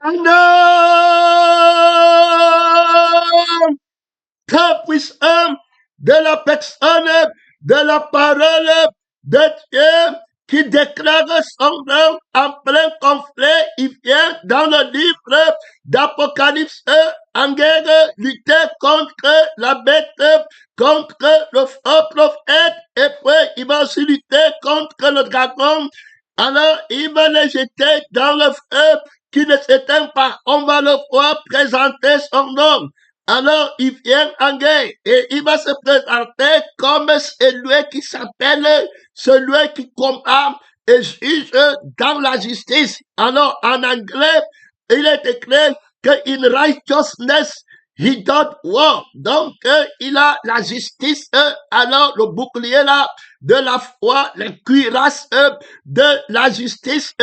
Un homme très puissant de la personne, de la parole de Dieu qui déclare son nom en plein conflit. Il vient dans le livre d'Apocalypse en guerre, lutter contre la bête, contre le faux prophète, et puis il va aussi lutter contre le dragon. Alors il va les jeter dans le feu qui ne s'éteint pas. On va le voir présenter son nom. Alors, il vient en guerre et il va se présenter comme celui qui s'appelle, celui qui combat et juge dans la justice. Alors, en anglais, il est écrit que in righteousness he doth war. Donc, il a la justice, alors le bouclier là, de la foi, la cuirasse de la justice,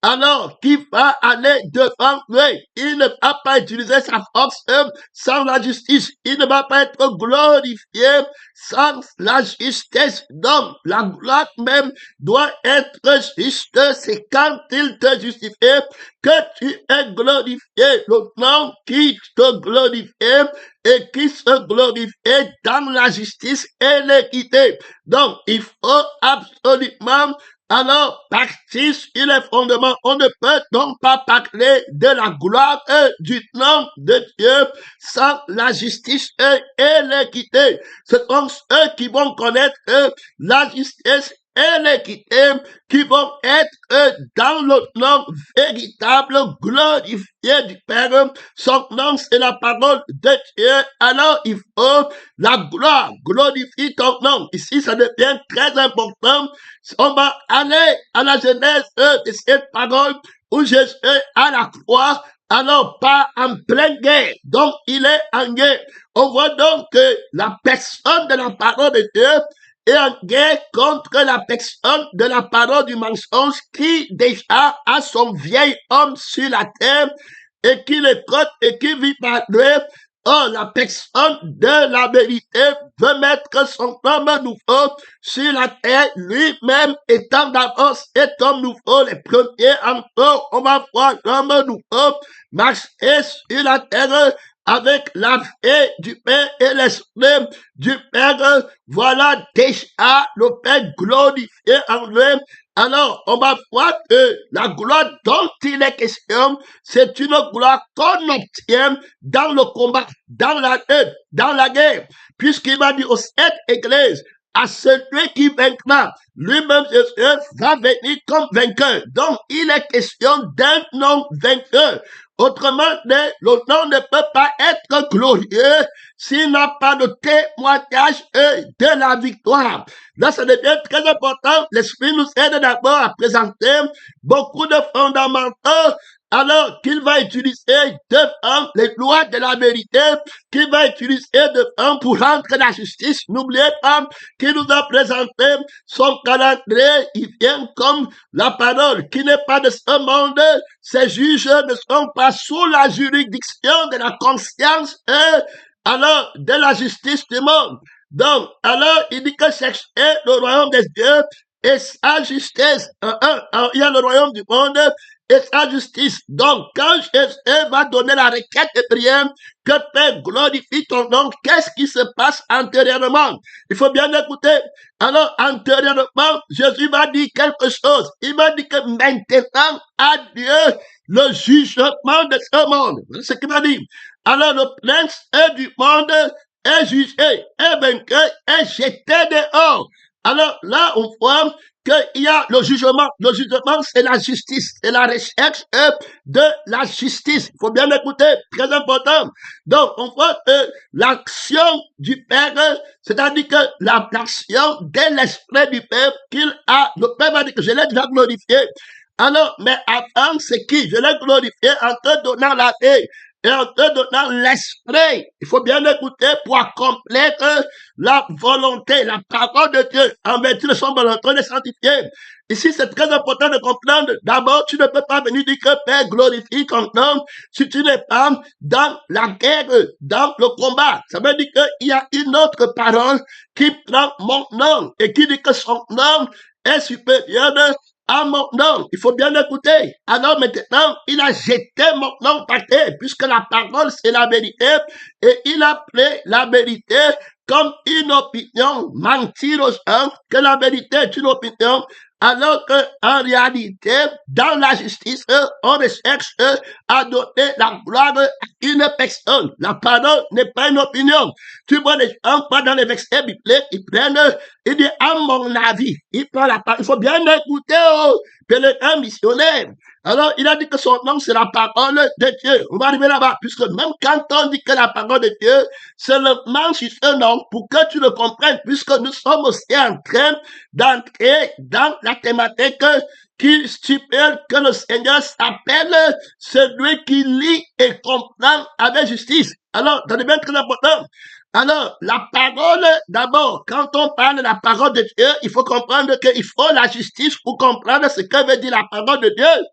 alors qui va aller devant lui. Il ne va pas utiliser sa force sans la justice. Il ne va pas être glorifié sans la justice. Donc, la gloire même doit être juste. C'est quand il te justifie que tu es glorifié. Le nom qui te glorifie et qui se glorifie dans la justice et l'équité. Donc, il faut absolument alors partir sur les fondements. On ne peut donc pas parler de la gloire du nom de Dieu sans la justice et l'équité. Ce sont ceux qui vont connaître la justice et l'équité qui vont être dans le nom véritable, glorifié du Père. Son nom, c'est la parole de Dieu. Alors, il faut la gloire, glorifie ton nom. Ici, ça devient très important. On va aller à la genèse de cette parole où Jésus à la croix, alors pas en pleine guerre. Donc, il est en guerre. On voit donc que la personne de la parole de Dieu est en guerre contre la personne de la parole du mensonge qui déjà a son vieil homme sur la terre et qui le côte et qui vit par lui. Or, la personne de la vérité veut mettre son homme nouveau sur la terre, lui-même étant d'abord cet homme nouveau, les premiers encore, on va voir l'homme nouveau marcher sur la terre avec la vie du Père et l'Esprit du Père. Voilà déjà le Père glorifié en lui. Alors, on va voir que la gloire dont il est question, c'est une gloire qu'on obtient dans le combat, dans la lutte, dans la guerre, puisqu'il va dire aux 7 églises, à celui qui vaincra, lui-même Jésus va venir comme vainqueur. Donc, il est question d'un nom vainqueur. Autrement dit, le nom ne peut pas être glorieux s'il n'a pas de témoignage de la victoire. Là, ça devient très important. L'Esprit nous aide d'abord à présenter beaucoup de fondamentaux alors qu'il va utiliser devant les lois de la vérité, qu'il va utiliser devant pour rendre la justice. N'oubliez pas qu'il nous a présenté son calendrier. Il vient comme la parole qui n'est pas de ce monde. Ces juges ne sont pas sous la juridiction de la conscience alors de la justice du monde. Donc, alors, il dit que cherchez le royaume des dieux et sa justice. Il y a le royaume du monde et sa justice. Donc, quand Jésus va donner la requête de prière, que Père glorifie ton nom, qu'est-ce qui se passe antérieurement? Il faut bien écouter. Alors, antérieurement, Jésus va dire quelque chose. Il va dire que maintenant, à Dieu, le jugement de ce monde. C'est ce qu'il va dire. Alors, le prince du monde est jugé, est vaincu, est jeté dehors. Alors là, on voit qu'il y a le jugement. Le jugement, c'est la justice. C'est la recherche de la justice. Il faut bien écouter, très important. Donc, on voit que l'action du Père, c'est-à-dire que l'action de l'Esprit du Père qu'il a, le Père va dire que je l'ai déjà glorifié. Alors, mais avant, c'est qui? Je l'ai glorifié en te donnant la paix et en te donnant l'esprit. Il faut bien écouter pour accomplir la volonté, la parole de Dieu, en vertu de son volonté de sanctifier. Ici, c'est très important de comprendre. D'abord, tu ne peux pas venir dire que Père glorifie ton nom si tu n'es pas dans la guerre, dans le combat. Ça veut dire qu'il y a une autre parole qui prend mon nom et qui dit que son nom est supérieur à mon nom. Il faut bien écouter. Alors maintenant, il a jeté mon nom par terre, puisque la parole, c'est la vérité, et il a pris la vérité comme une opinion, mentir aux gens que la vérité est une opinion, alors qu'en réalité, dans la justice, on recherche à donner la gloire à une personne. La parole n'est pas une opinion. Tu vois les gens, pas dans les versets bibliques, ils prennent, ils disent, à mon avis, ils prennent la parole. Il faut bien écouter, pèlerin missionnaire. Alors, il a dit que son nom, c'est la parole de Dieu. On va arriver là-bas, puisque même quand on dit que la parole de Dieu, seulement sur ce nom, pour que tu le comprennes, puisque nous sommes aussi en train d'entrer dans la thématique qui stipule que le Seigneur s'appelle celui qui lit et comprend avec justice. Alors, c'est bien très important. Alors, la parole, d'abord, quand on parle de la parole de Dieu, il faut comprendre qu'il faut la justice pour comprendre ce que veut dire la parole de Dieu.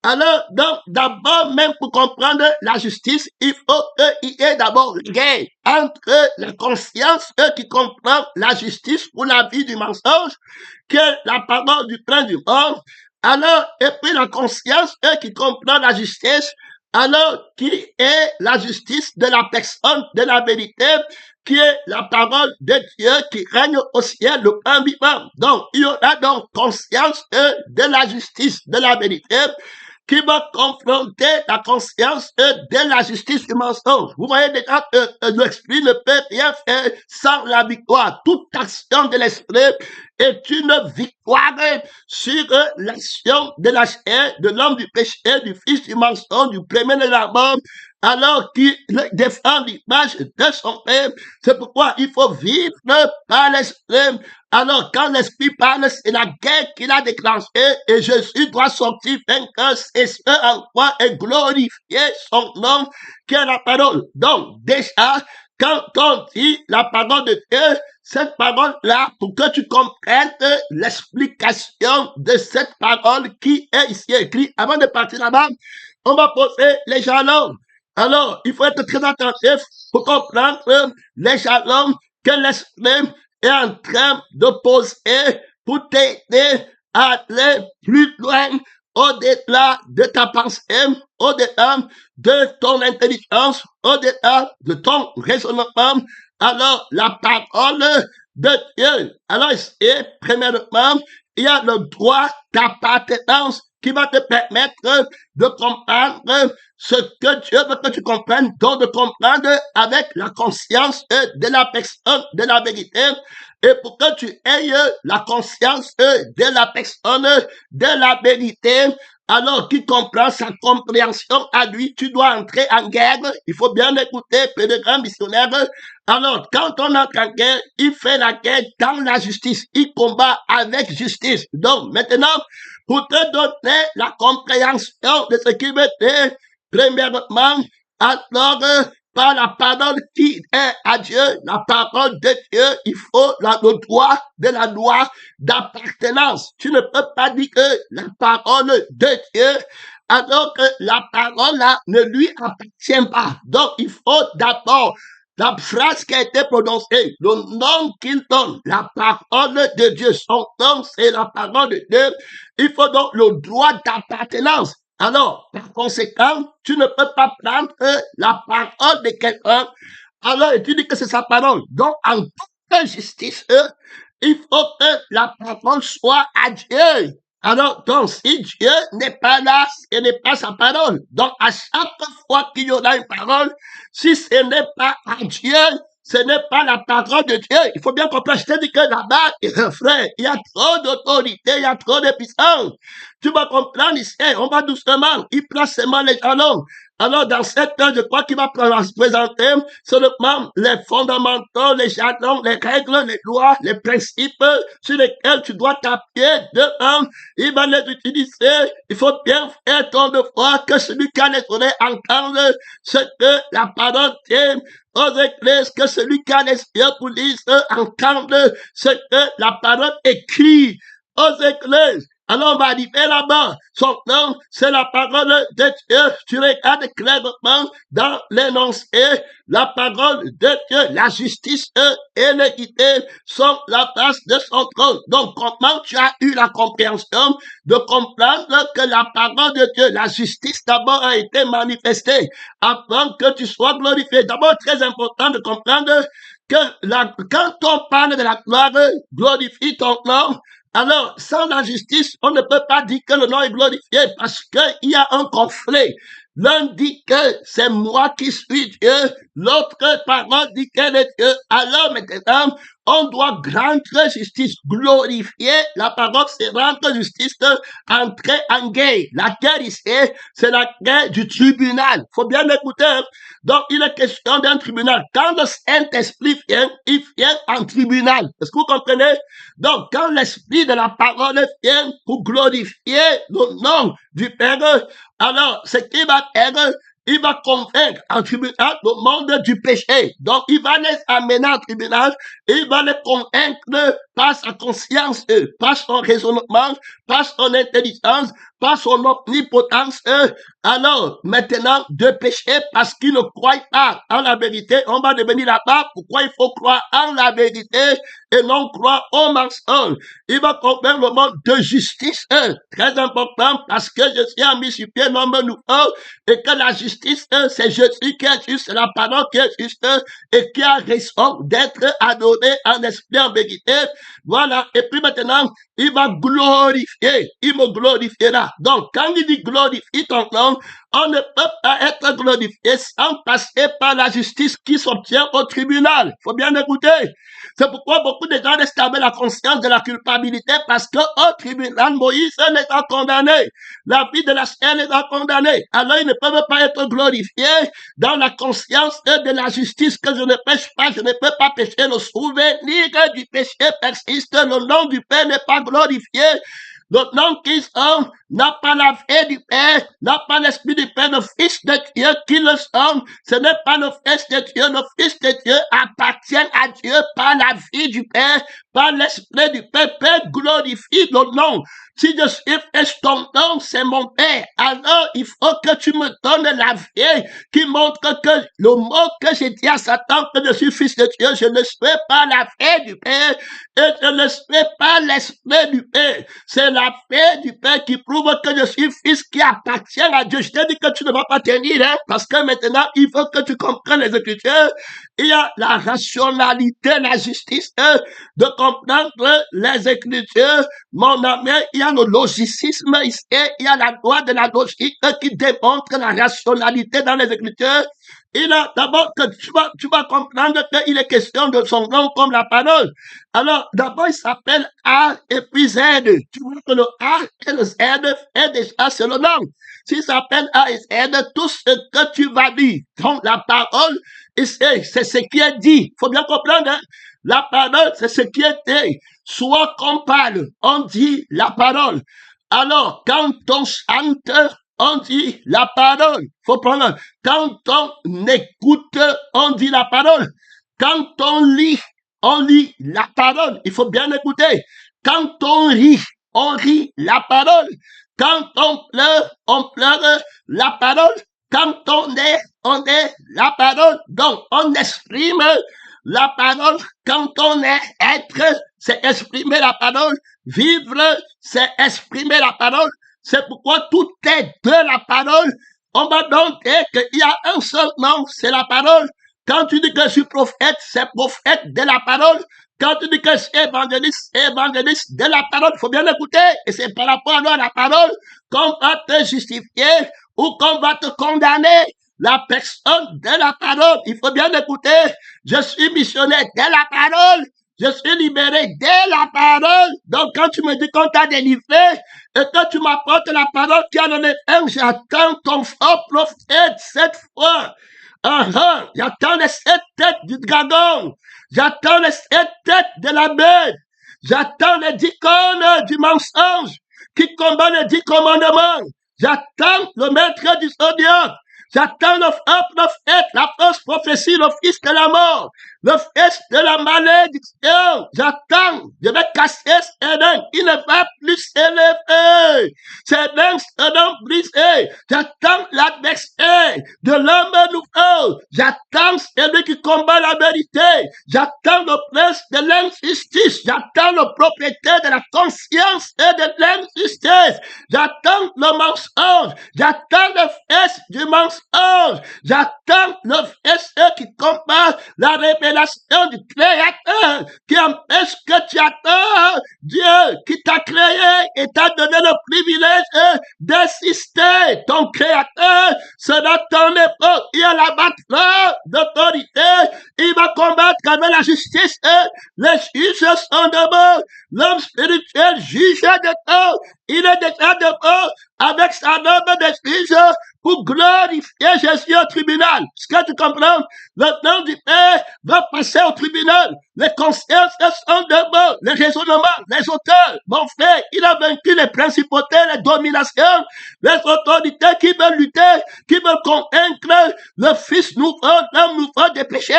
Alors, donc, d'abord, même pour comprendre la justice, il faut qu'il y ait d'abord guerre entre la conscience qui comprend la justice pour la vie du mensonge, que la parole du train du mort, alors, et puis la conscience qui comprend la justice, alors qui est la justice de la personne, de la vérité, qui est la parole de Dieu qui règne au ciel, le pain vivant. Donc, il y aura donc conscience de la justice, de la vérité, qui va confronter la conscience de la justice du mensonge. Vous voyez déjà que l'esprit ne peut rien faire sans la victoire. Toute action de l'esprit est une victoire sur l'action de la chair, de l'homme du péché, du fils du mensonge, du premier de la mort, alors qu'il défend l'image de son père. C'est pourquoi il faut vivre par l'esprit. Alors, quand l'Esprit parle, c'est la guerre qu'il a déclenchée et Jésus doit sortir vainqueur. C'est ce en quoi est glorifié son nom, qui est la parole. Donc, déjà, quand on dit la parole de Dieu, cette parole-là, pour que tu comprennes l'explication de cette parole qui est ici écrite, avant de partir là-bas, on va poser les jalons. Alors, il faut être très attentif pour comprendre les jalons que l'Esprit est en train de poser pour t'aider à aller plus loin, au-delà de ta pensée, au-delà de ton intelligence, au-delà de ton raisonnement. Alors, la parole de Dieu. Alors, et premièrement, il y a le droit d'appartenance qui va te permettre de comprendre ce que Dieu veut que tu comprennes, donc de comprendre avec la conscience de la personne, de la vérité, et pour que tu aies la conscience de la personne, de la vérité, alors qui comprend sa compréhension à lui, tu dois entrer en guerre. Il faut bien écouter, pèlerin missionnaire. Alors, quand on entre en guerre, il fait la guerre dans la justice. Il combat avec justice. Donc, maintenant, pour te donner la compréhension de ce qui veut dire, premièrement, alors, par la parole qui est à Dieu, la parole de Dieu, il faut le droit de la loi d'appartenance. Tu ne peux pas dire que la parole de Dieu, alors que la parole là ne lui appartient pas. Donc, il faut d'abord la phrase qui a été prononcée, le nom qu'il donne, la parole de Dieu, son nom, c'est la parole de Dieu. Il faut donc le droit d'appartenance. Alors, par conséquent, tu ne peux pas prendre la parole de quelqu'un, alors tu dis que c'est sa parole. Donc, en toute justice, il faut que la parole soit à Dieu. Alors, donc, si Dieu n'est pas là, ce n'est pas sa parole. Donc, à chaque fois qu'il y aura une parole, si ce n'est pas à Dieu, ce n'est pas la parole de Dieu. Il faut bien comprendre. Je te dis que là-bas, frère, il y a trop d'autorité, il y a trop de puissance. Tu vas comprendre ici, on va doucement. Il prend seulement les jalons. Alors, dans cette heure, je crois qu'il va présenter seulement les fondamentaux, les jalons, les règles, les lois, les principes sur lesquels tu dois t'appuyer devant. Il va les utiliser. Il faut bien faire ton devoir que celui qui a les oreilles entende ce que la parole dit aux églises, que celui qui a les yeux pour lire entende ce que la parole écrit aux églises. Alors on va arriver là-bas. Son nom, c'est la parole de Dieu. Tu regardes clairement dans l'énoncé, la parole de Dieu, la justice et l'équité sont la base de son trône. Donc comment tu as eu la compréhension de comprendre que la parole de Dieu, la justice d'abord a été manifestée avant que tu sois glorifié. D'abord, très important de comprendre que quand on parle de la gloire, glorifie ton nom. Alors, sans la justice, on ne peut pas dire que le nom est glorifié parce qu'il y a un conflit. L'un dit que c'est moi qui suis Dieu, l'autre parole dit qu'elle est Dieu. Alors maintenant, on doit rendre justice, glorifier. La parole, c'est rendre justice, entrer en guerre. La guerre ici, c'est la guerre du tribunal. Faut bien écouter. Donc, il est question d'un tribunal. Quand le Saint-Esprit vient, il vient en tribunal. Est-ce que vous comprenez? Donc, quand l'Esprit de la parole vient pour glorifier le nom du Père, alors, ce qu'il va faire, il va convaincre en tribunal le monde du péché. Donc, il va les amener en tribunal, il va les convaincre par sa conscience, par son raisonnement, par son intelligence, par son omnipotence. Alors, maintenant, de pécher parce qu'ils ne croient pas en la vérité. On va devenir là-bas. Pourquoi il faut croire en la vérité et non croire au mensonge? Il va convaincre le monde de justice. Très important parce que je suis en mis sur pied l'homme nouveau et que la justice, c'est Jésus qui est juste, c'est la parole qui est juste et qui a raison d'être adoré en esprit, en vérité. Voilà. Et puis maintenant, il va glorifier. Il me glorifiera. Donc, quand il dit glorifie ton nom, on ne peut pas être glorifié sans passer par la justice qui s'obtient au tribunal. Faut bien écouter. C'est pourquoi beaucoup de gens restent avec la conscience de la culpabilité parce que au tribunal, Moïse les a condamnés. La vie de la chair les a condamnés. Alors, ils ne peuvent pas être glorifiés dans la conscience de la justice que je ne pêche pas, je ne peux pas pécher. Le souvenir du péché persiste. Le nom du Père n'est pas glorifié. Le nom qu'ils ont n'a pas la vie du Père, n'a pas l'esprit du Père, le Fils de Dieu qui le sont. Ce n'est pas le Fils de Dieu. Le Fils de Dieu appartient à Dieu par la vie du Père, par l'esprit du Père. Père, glorifie le nom. Si je suis fils, ton nom, c'est mon Père. Alors, il faut que tu me donnes la vie qui montre que le mot que j'ai dit à Satan, que je suis fils de Dieu, je ne suis pas la vie du Père et je ne suis pas l'esprit du Père. C'est la vie du Père qui prouve que je suis fils qui appartient à Dieu. Je t'ai dit que tu ne vas pas tenir, parce que maintenant, il faut que tu comprennes les Écritures. Il y a la rationalité, la justice, de comprendre les Écritures. Mon ami, il y a le logicisme ici, il y a la loi de la logique qui démontre la rationalité dans les Écritures. Il a d'abord que tu vas comprendre qu'il est question de son nom comme la parole. Alors, d'abord, il s'appelle A et puis Z. Tu vois que le A et le Z est déjà c'est le nom. S'il s'appelle A et Z, tout ce que tu vas dire, donc la parole, c'est ce qui est dit. Faut bien comprendre, hein? La parole, c'est ce qui est dit. Soit qu'on parle, on dit la parole. Alors, quand on chante, on dit la parole. Faut prendre. Quand on écoute, on dit la parole. Quand on lit la parole. Il faut bien écouter. Quand on rit la parole. Quand on pleure la parole. Quand on est la parole. Donc, on exprime la parole. Quand on est être, c'est exprimer la parole. Vivre, c'est exprimer la parole. C'est pourquoi tout est de la parole. On va donc dire qu'il y a un seul nom, c'est la parole. Quand tu dis que je suis prophète, c'est prophète de la parole. Quand tu dis que je suis évangéliste, c'est évangéliste de la parole. Il faut bien écouter. Et c'est par rapport à la parole qu'on va te justifier ou qu'on va te condamner. La personne de la parole. Il faut bien écouter. Je suis missionnaire de la parole. Je suis libéré de la parole. Donc, quand tu me dis qu'on t'a délivré et que tu m'apportes la parole qui a donné un, j'attends ton faux prophète cette fois. J'attends les 7 têtes du dragon. J'attends les 7 têtes de la bête. J'attends les 10 cornes du mensonge qui combat les 10 commandements. J'attends le maître du zodiaque. J'attends le prophète, la fausse prophétie, le fils de la mort, le fils de la malédiction. J'attends, je vais casser ces dents. Il ne va plus s'élever. Ces dents seront brisées. J'attends l'adversaire de l'homme nouveau. J'attends celui qui combat la vérité. J'attends le prince de l'injustice. J'attends le propriétaire de la conscience et de l'injustice. J'attends le mensonge. J'attends le fils du mensonge. J'attends le fils qui combat la révélation du Créateur, qui empêche que tu attends Dieu qui t'a créé et t'a donné le privilège d'assister. Ton Créateur sera ton époque. Il abattra d'autorité. Il va combattre avec la justice. Les juges sont debout. L'homme spirituel juge de tout. Il est déjà debout avec sa robe de juge pour glorifier Jésus au tribunal. Est-ce que tu comprends? Le nom du Père va passer au tribunal. Les consciences sont debout. Les raisonnements, les auteurs. Mon frère, il a vaincu les principautés, les dominations, les autorités qui veulent lutter, qui veulent convaincre le Fils nouveau, l'homme nouveau des péchés.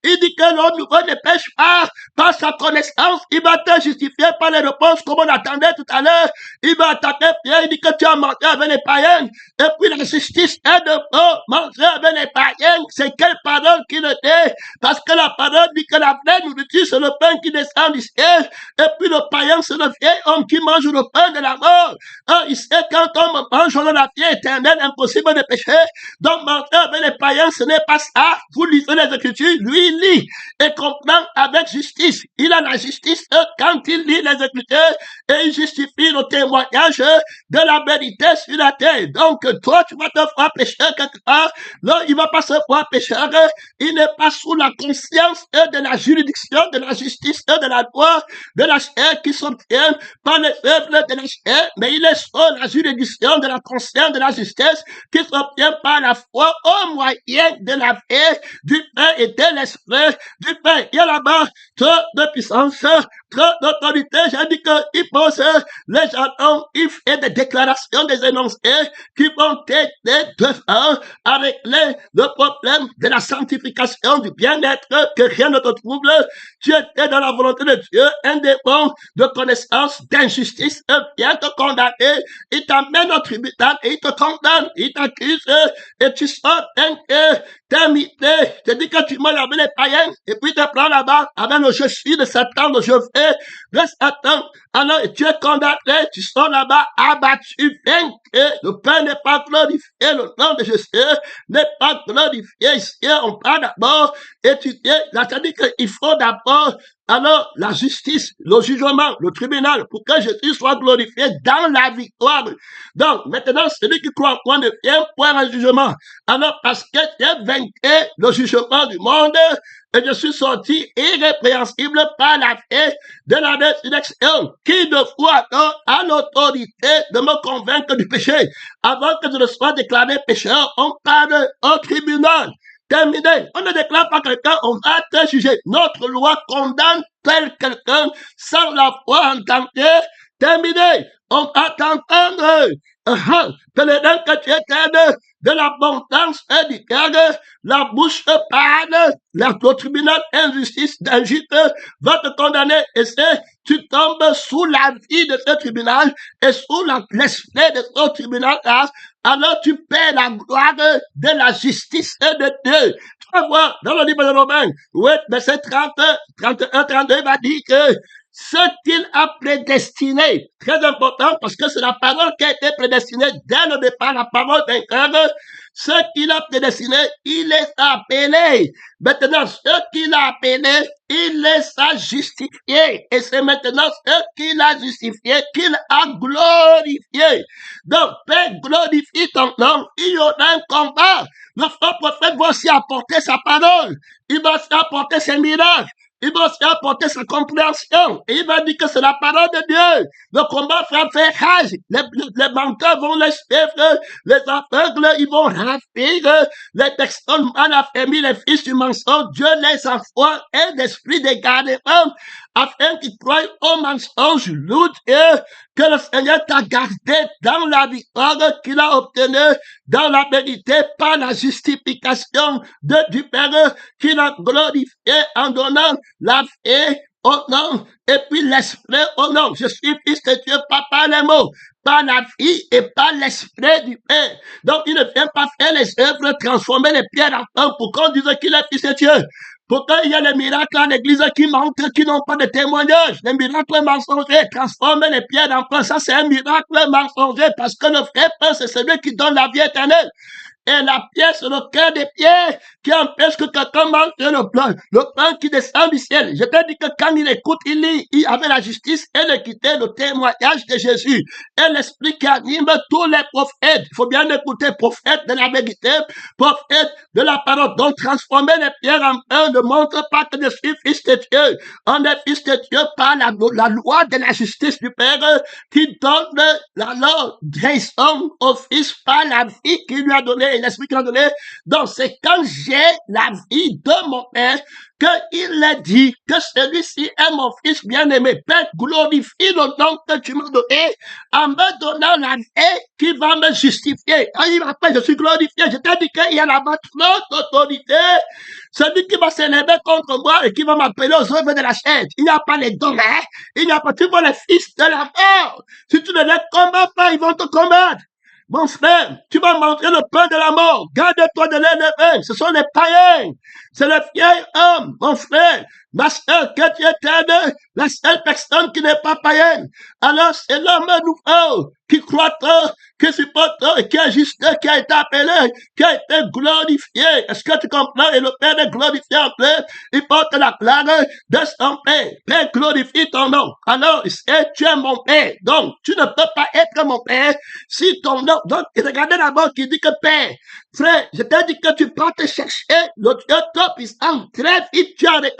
Il dit que l'homme nouveau ne pêche pas par sa connaissance. Il va te justifier par les réponses comme on attendait tout à l'heure. Il va attaquer Pierre. Il dit que tu as menti avec les païens. Et puis la justice est de manger avec les païens. C'est quelle parole qu'il était? Parce que la parole dit que la vraie nourriture, c'est le pain qui descend du ciel. Et puis le païen, c'est le vieil homme qui mange le pain de la mort. Il sait quand on mange la vie éternelle, impossible de pécher. Donc manger avec les païens, ce n'est pas ça. Vous lisez les Écritures. Lui, il lit et comprend avec justice. Il a la justice quand il lit les Écritures et il justifie le témoignage de la vérité sur la terre. Donc, toi, tu vas te faire pécheur quelque part. Non, il va pas se faire pécheur. Il n'est pas sous la conscience de la juridiction, de la justice, de la loi, de la chair qui s'obtient par les œuvres de la chair, mais il est sous la juridiction de la conscience, de la justice qui s'obtient par la foi au moyen de la paix, du pain et de l'esprit, du pain. Il y a là-bas trop de puissance, trop d'autorité. J'ai dit qu'il pose les gens, il fait des déclarations, des énoncés qui vont t'aider devant à régler le problème de la sanctification, du bien-être, que rien ne te trouble. Tu étais dans la volonté de Dieu, un démon de connaissance, d'injustice, vient te condamner. Il t'amène au tribunal et il te condamne, il t'accuse et tu sors terminé. Je dis que tu manges avec les païens et puis tu prends là-bas avec le je suis de Satan, le je fais de Satan. Alors tu es condamné, tu sors là-bas abattu, vaincu. Le Père n'est pas glorifié, le nom de Jésus n'est pas glorifié. Ici, on parle d'abord étudier. C'est-à-dire qu'il faut d'abord alors la justice, le jugement, le tribunal, pour que Jésus soit glorifié dans la victoire. Donc, maintenant, celui qui croit en moi ne vient point un jugement. Alors, parce que tu as vaincu le jugement du monde, et je suis sorti irrépréhensible par la paix de la résurrection. Qui de vous alors a l'autorité de me convaincre du péché? Avant que je ne sois déclaré pécheur, on parle au tribunal. Terminé. On ne déclare pas quelqu'un, on va te juger. Notre loi condamne tel quelqu'un sans la foi entendue. Terminé. On va t'entendre. Que les dents que tu éteignes de l'abondance et du cœur, la bouche parle, le tribunal injustice d'Égypte va te condamner et c'est tu tombes sous la vie de ce tribunal et sous l'esprit de ce tribunal-là, alors tu perds la gloire de la justice de Dieu. Tu vas voir dans le livre de Romains, verset 30, 31, 32, il va dire que ce qu'il a prédestiné, très important parce que c'est la parole qui a été prédestinée dès le départ, la parole d'un cœur, ce qu'il a prédestiné, il les a appelés. Maintenant, ce qu'il a appelés, il les a justifiés. Et c'est maintenant ce qu'il a justifié qu'il a glorifié. Donc, Père, glorifie ton nom. Il y aura un combat. Le faux prophète va aussi apporter sa parole. Il va aussi apporter ses miracles. Il va aussi apporter sa compréhension. Et il va dire que c'est la parole de Dieu. Le combat va faire rage. Les menteurs vont les suivre. Les aveugles, ils vont raffirer. Les personnes mal affermies, les fils du mensonge, Dieu les envoie un esprit d'égarement afin qu'ils croient au mensonge, loue Dieu, que le Seigneur t'a gardé dans la victoire qu'il a obtenue, dans la vérité, par la justification du Père, qu'il a glorifié en donnant la vie au nom, et puis l'esprit au nom. Je suis fils de Dieu, pas par les mots, par la vie et par l'esprit du Père. Donc, il ne vient pas faire les œuvres, transformer les pierres en pain pour qu'on dise qu'il est fils de Dieu. Pourtant, il y a des miracles à l'église qui montrent qu'ils n'ont pas de témoignage. Les miracles mensongers, transformer les pierres en pain, ça c'est un miracle mensonger parce que le vrai pain, c'est celui qui donne la vie éternelle. Et la pierre, c'est le cœur des pierres qui empêche que quelqu'un mange le pain qui descend du ciel. Je t'ai dit que quand il écoute, il lit, il avait la justice et l'équité, le témoignage de Jésus. Et l'esprit qui anime tous les prophètes. Il faut bien écouter, prophète de la vérité, prophète de la parole. Donc, transformer les pierres en pain ne montre pas que je suis fils de Dieu. On est fils de Dieu par la loi de la justice du Père qui donne la loi grâce au Fils par la vie qu'il lui a donnée. Et l'esprit qu'il a donné. Donc, c'est quand j'ai la vie de mon Père qu'il a dit que celui-ci est mon fils bien-aimé. Père, glorifie le nom que tu m'as donné en me donnant la vie qui va me justifier. Après, je suis glorifié. Je t'ai dit qu'il y a la votre autorité. Celui qui va s'élever contre moi et qui va m'appeler aux œuvres de la chair. Il n'y a pas les dons, hein? Il n'y a pas, tu vois les fils de la mort. Si tu ne les combats pas, ils vont te combattre. Mon frère, tu vas manger le pain de la mort. Garde-toi de l'ennemi. Ce sont les païens. C'est le vieil homme, mon frère. Ma soeur, que tu étais la seule personne qui n'est pas païenne. Alors, c'est l'homme nouveau qui croit, qui supporte, qui est juste, qui a été appelé, qui a été glorifié. Est-ce que tu comprends? Et le Père est glorifié en plein. Il porte la plaque de son Père. Père, glorifie ton nom. Alors, tu es mon Père. Donc, tu ne peux pas être mon Père si ton nom. Donc, regardez d'abord qui dit que Père. Frère, je t'ai dit que tu peux te chercher le Dieu Tout-Puissant. Très vite, tu arrêtes.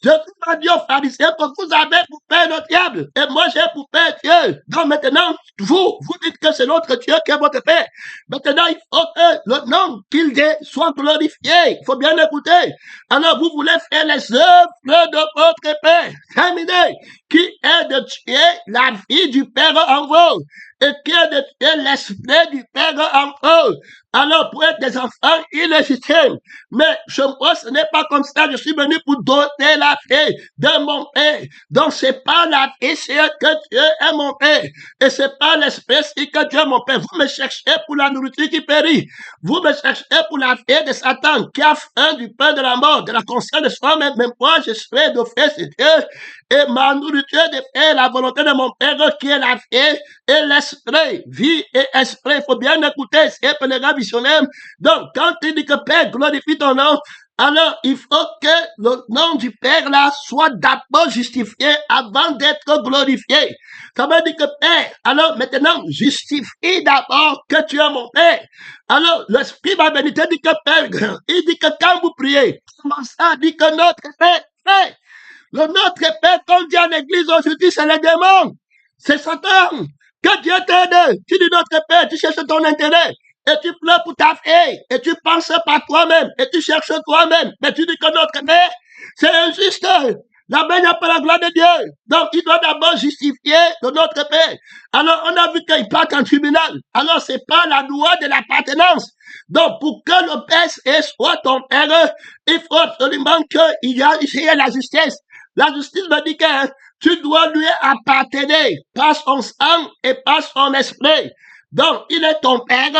Je suis pas dit aux pharisiens que vous avez pour père le diable et moi j'ai pour père Dieu. Donc maintenant, vous dites que c'est notre Dieu qui est votre père. Maintenant, il faut que le nom qu'il dit soit glorifié. Il faut bien écouter. Alors, vous voulez faire les œuvres de votre père. Terminé. Qui est de tuer la vie du Père en vous et qui est de tuer l'esprit du Père en vous. Alors, pour être des enfants illégitimes, mais moi, ce n'est pas comme ça. Je suis venu pour donner la vie de mon Père. Donc, c'est pas la vie, c'est que Dieu est mon Père. Et c'est pas l'espèce que Dieu est mon Père. Vous me cherchez pour la nourriture qui périt. Vous me cherchez pour la vie de Satan qui a faim du pain de la mort, de la conscience de soi-même. Même moi, je suis d'office de Dieu. Et ma nourriture de faire la volonté de mon Père qui est la vie et l'esprit. Vie et esprit. Il faut bien écouter. C'est pour les gars visionnaires. Donc, quand il dit que Père, glorifie ton nom, alors il faut que le nom du Père là soit d'abord justifié avant d'être glorifié. Ça veut dire que Père, alors maintenant, justifie d'abord que tu es mon Père. Alors, l'Esprit va venir te dire que Père, il dit que quand vous priez, comment ça dit que notre Père, Père, le notre Père, comme dit en l'église aujourd'hui, c'est les démons. C'est Satan. Que Dieu t'aide. Tu dis notre Père, tu cherches ton intérêt. Et tu pleures pour ta fille. Et tu penses pas toi-même. Et tu cherches toi-même. Mais tu dis que notre Père, c'est injuste. Là-bas, il n'y a pas la gloire de Dieu. Donc, il doit d'abord justifier de notre Père. Alors, on a vu qu'il part en tribunal. Alors, c'est pas la loi de l'appartenance. Donc, pour que le Père soit ton Père, il faut absolument qu'il y ait la justice. La justice me dit que tu dois lui appartenir par son sang et par son esprit. Donc, il est ton Père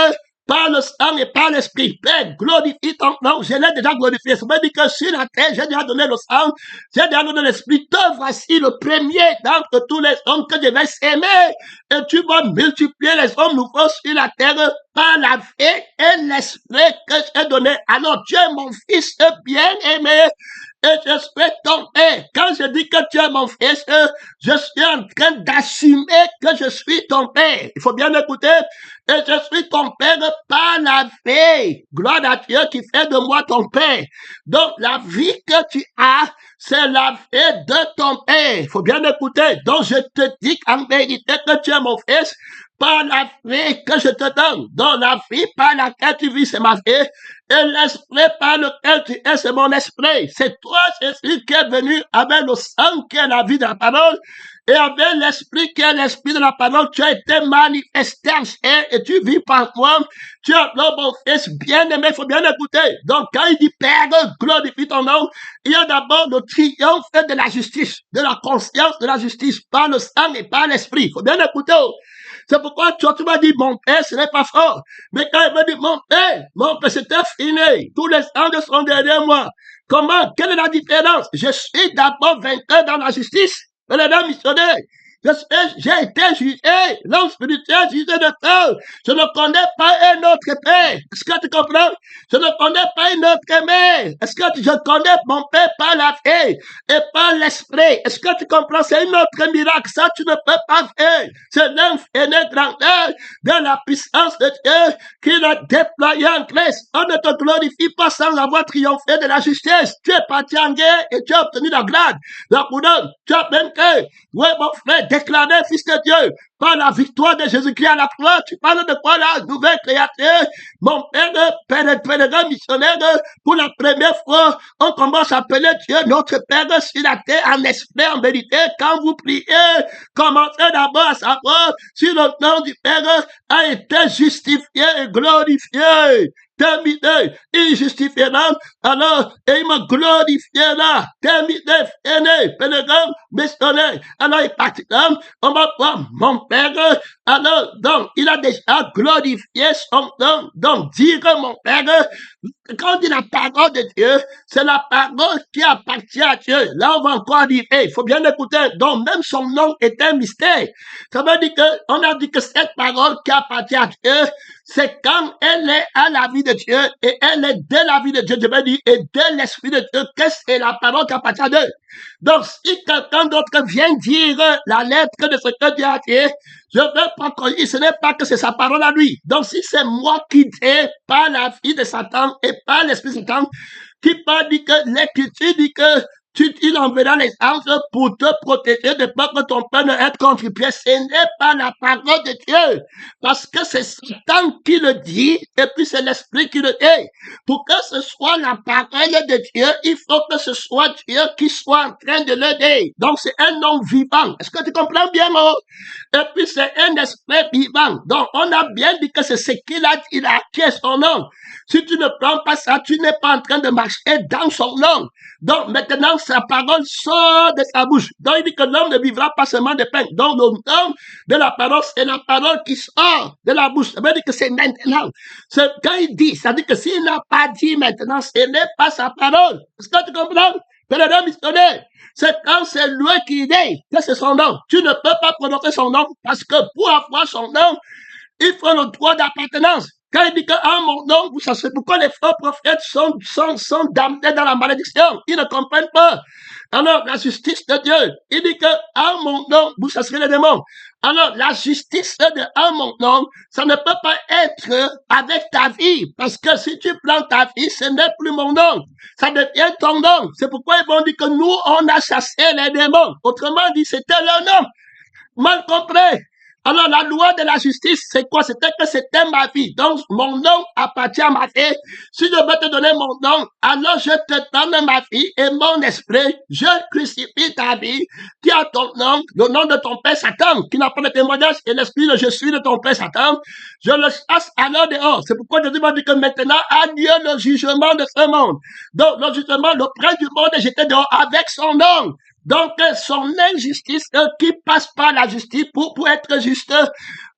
par le sang et par l'esprit. Père, glorifie ton nom. Je l'ai déjà glorifié. Ça veut dire que sur la terre, j'ai déjà donné le sang, j'ai déjà donné l'esprit. Te voici le premier d'entre tous les hommes que je vais s'aimer. Et tu vas multiplier les hommes nouveaux sur la terre par la vie et l'esprit que j'ai donné. Alors, tu es mon fils bien-aimé. Et je suis ton père. Quand je dis que tu es mon fils, je suis en train d'assumer que je suis ton père. Il faut bien écouter. Et je suis ton père par la vie. Gloire à Dieu qui fait de moi ton père. Donc, la vie que tu as, c'est la vie de ton père. Il faut bien écouter. Donc, je te dis en vérité que tu es mon fils par la vie que je te donne. Dans la vie par laquelle tu vis, c'est ma vie. Et l'esprit par lequel tu es, c'est mon esprit. C'est toi, Jésus, qui est venu avec le sang qui est la vie de la parole. Et avec l'esprit qui est l'esprit de la parole, tu as été manifesté et tu vis par toi. Tu as mon fils bien-aimé, il faut bien écouter. Donc, quand il dit Père, glorifie ton nom, il y a d'abord le triomphe de la justice, de la conscience de la justice, par le sang et par l'esprit. Il faut bien écouter. C'est pourquoi tu m'as dit, mon père, ce n'est pas fort. Mais quand il m'a dit, mon père, c'était fini. Tous les anges sont derrière moi. Comment? Quelle est la différence? Je suis d'abord vainqueur dans la justice. Mais les dames missionnaires, j'ai été jugé, l'homme spirituel jugé de Dieu. Je ne connais pas un autre père. Est-ce que tu comprends? Je ne connais pas une autre mère. Est-ce que je connais mon père par la vie et par l'esprit? Est-ce que tu comprends? C'est une autre miracle. Ça, tu ne peux pas faire. C'est l'infini grandeur de la puissance de Dieu qui l'a déployé en Christ. On ne te glorifie pas sans avoir triomphé de la justice. Tu es parti en guerre et tu as obtenu la grade, la couronne. Tu as même que, ouais, mon frère, déclaré fils de Dieu par la victoire de Jésus-Christ à la croix. Tu parles de quoi là? Nouvelle créature. Mon père, pèlerin missionnaire, pour la première fois, on commence à appeler Dieu notre Père sur la terre en esprit, en vérité. Quand vous priez, commencez d'abord à savoir si le nom du Père a été justifié et glorifié. Terminé, il justifiera, alors, et il me glorifiera. Terminé, fini, pèlerin, missionnaire. Alors, il partira, on va voir mon Père. Alors, donc, il a déjà glorifié son nom. Donc, dire mon Père, quand on dit la parole de Dieu, c'est la parole qui appartient à Dieu. Là, on va encore arriver. Il faut bien écouter. Donc, même son nom est un mystère. Ça veut dire qu'on a dit que cette parole qui appartient à Dieu, c'est quand elle est à la vie de Dieu et elle est de la vie de Dieu, je veux dire, et de l'esprit de Dieu, que c'est la parole qui appartient à Dieu. Donc, si quelqu'un d'autre vient dire la lettre de ce que Dieu a dit, je veux pas qu'on dise, ce n'est pas que c'est sa parole à lui. Donc, si c'est moi qui dis par la vie de Satan et par l'esprit de Satan, qui parle dit que l'écriture dit que il enverra les anges pour te protéger de peur que ton père ne être contre-pied. Ce n'est pas la parole de Dieu. Parce que c'est Satan qui le dit et puis c'est l'esprit qui le dit. Pour que ce soit la parole de Dieu, il faut que ce soit Dieu qui soit en train de le dire. Donc c'est un nom vivant. Est-ce que tu comprends bien, moi? Et puis c'est un esprit vivant. Donc on a bien dit que c'est ce qu'il a dit, il a acquis son nom. Si tu ne prends pas ça, tu n'es pas en train de marcher dans son nom. Donc maintenant, sa parole sort de sa bouche. Donc il dit que l'homme ne vivra pas seulement de pain. Donc le nom de la parole, c'est la parole qui sort de la bouche. Ça veut dire que c'est maintenant. C'est quand il dit, ça veut dire que s'il n'a pas dit maintenant, ce n'est pas sa parole. Est-ce que tu comprends? Pèlerin missionnaire, c'est quand c'est lui qui dit que c'est son nom. Tu ne peux pas prononcer son nom parce que pour avoir son nom, il faut le droit d'appartenance. Quand il dit que en mon nom, vous savez pourquoi les faux prophètes sont damnés dans la malédiction. Ils ne comprennent pas. Alors, la justice de Dieu, il dit que en mon nom, vous chasserez les démons. Alors, la justice de en mon nom, ça ne peut pas être avec ta vie. Parce que si tu prends ta vie, ce n'est plus mon nom. Ça devient ton nom. C'est pourquoi ils vont dire que nous, on a chassé les démons. Autrement dit, c'était leur nom. Mal compris. Alors, la loi de la justice, c'est quoi? C'était que c'était ma vie. Donc, mon nom appartient à ma vie. Si je veux te donner mon nom, alors je te donne ma vie et mon esprit. Je crucifie ta vie qui a ton nom, le nom de ton père Satan, qui n'a pas de témoignage, et l'esprit de je suis de ton père Satan. Je le chasse alors dehors. C'est pourquoi Jésus m'a dit que maintenant a lieu le jugement de ce monde. Donc, le jugement, le prince du monde est jeté dehors avec son nom. Donc, son injustice qui passe par la justice pour être juste.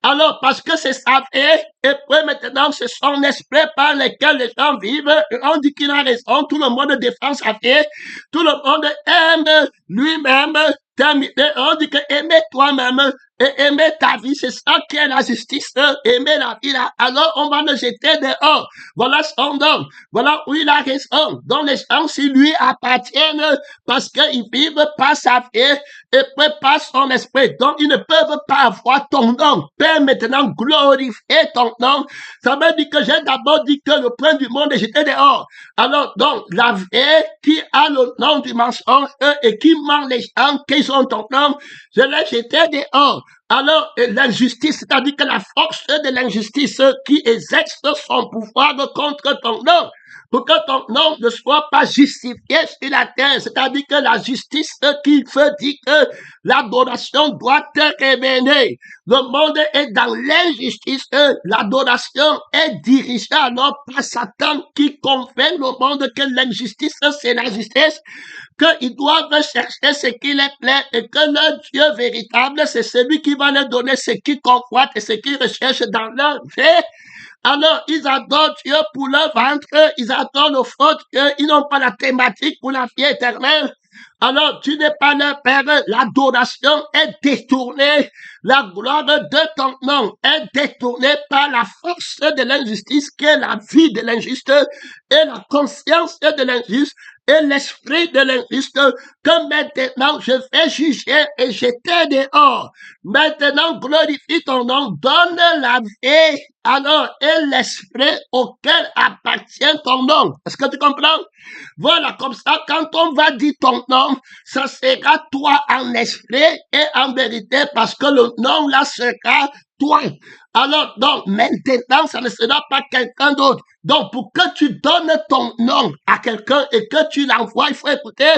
Alors, parce que c'est sa vie, et puis maintenant, c'est son esprit par lequel les gens vivent. On dit qu'il a raison, tout le monde défend sa vie, tout le monde aime lui-même. On dit que aimer toi-même et aimer ta vie, c'est ça qui est la justice, aimer la vie là. Alors, on va le jeter dehors. Voilà son nom. Voilà où il a raison. Donc, les gens, si lui appartiennent, parce qu'ils vivent par sa vie et par son esprit. Donc, ils ne peuvent pas avoir ton nom. Père, maintenant, glorifier ton nom. Ça veut dire que j'ai d'abord dit que le prince du monde est jeté dehors. Alors, donc, la vie qui a le nom du mensonge et qui ment les gens qui ont ton nom, je l'ai jeté dehors. Alors, l'injustice, c'est-à-dire que la force de l'injustice qui exerce son pouvoir contre ton nom, pour que ton nom ne soit pas justifié sur la terre. C'est-à-dire que la justice qui veut dire que l'adoration doit te révéler. Le monde est dans l'injustice. L'adoration est dirigée alors par Satan qui convainc le monde que l'injustice, c'est la justice, qu'ils doivent chercher ce qui les plaît et que le Dieu véritable, c'est celui qui va leur donner ce qu'ils convoitent et ce qu'ils recherchent dans leur vie. Alors, ils adorent Dieu pour leur ventre, ils adorent le faute qu'ils n'ont pas la thématique pour la vie éternelle. Alors, tu n'es pas leur Père, l'adoration est détournée, la gloire de ton nom est détournée par la force de l'injustice qui est la vie de l'injuste et la conscience de l'injuste et l'esprit de l'injuste que maintenant je vais juger et jeter dehors. Maintenant, glorifie ton nom, donne la vie, alors, et l'esprit auquel appartient ton nom. Est-ce que tu comprends? Voilà, comme ça, quand on va dire ton nom, ça sera toi en esprit et en vérité, parce que le nom là sera toi. Alors, donc, maintenant, ça ne sera pas quelqu'un d'autre. Donc, pour que tu donnes ton nom à quelqu'un et que tu l'envoies, il faut écouter,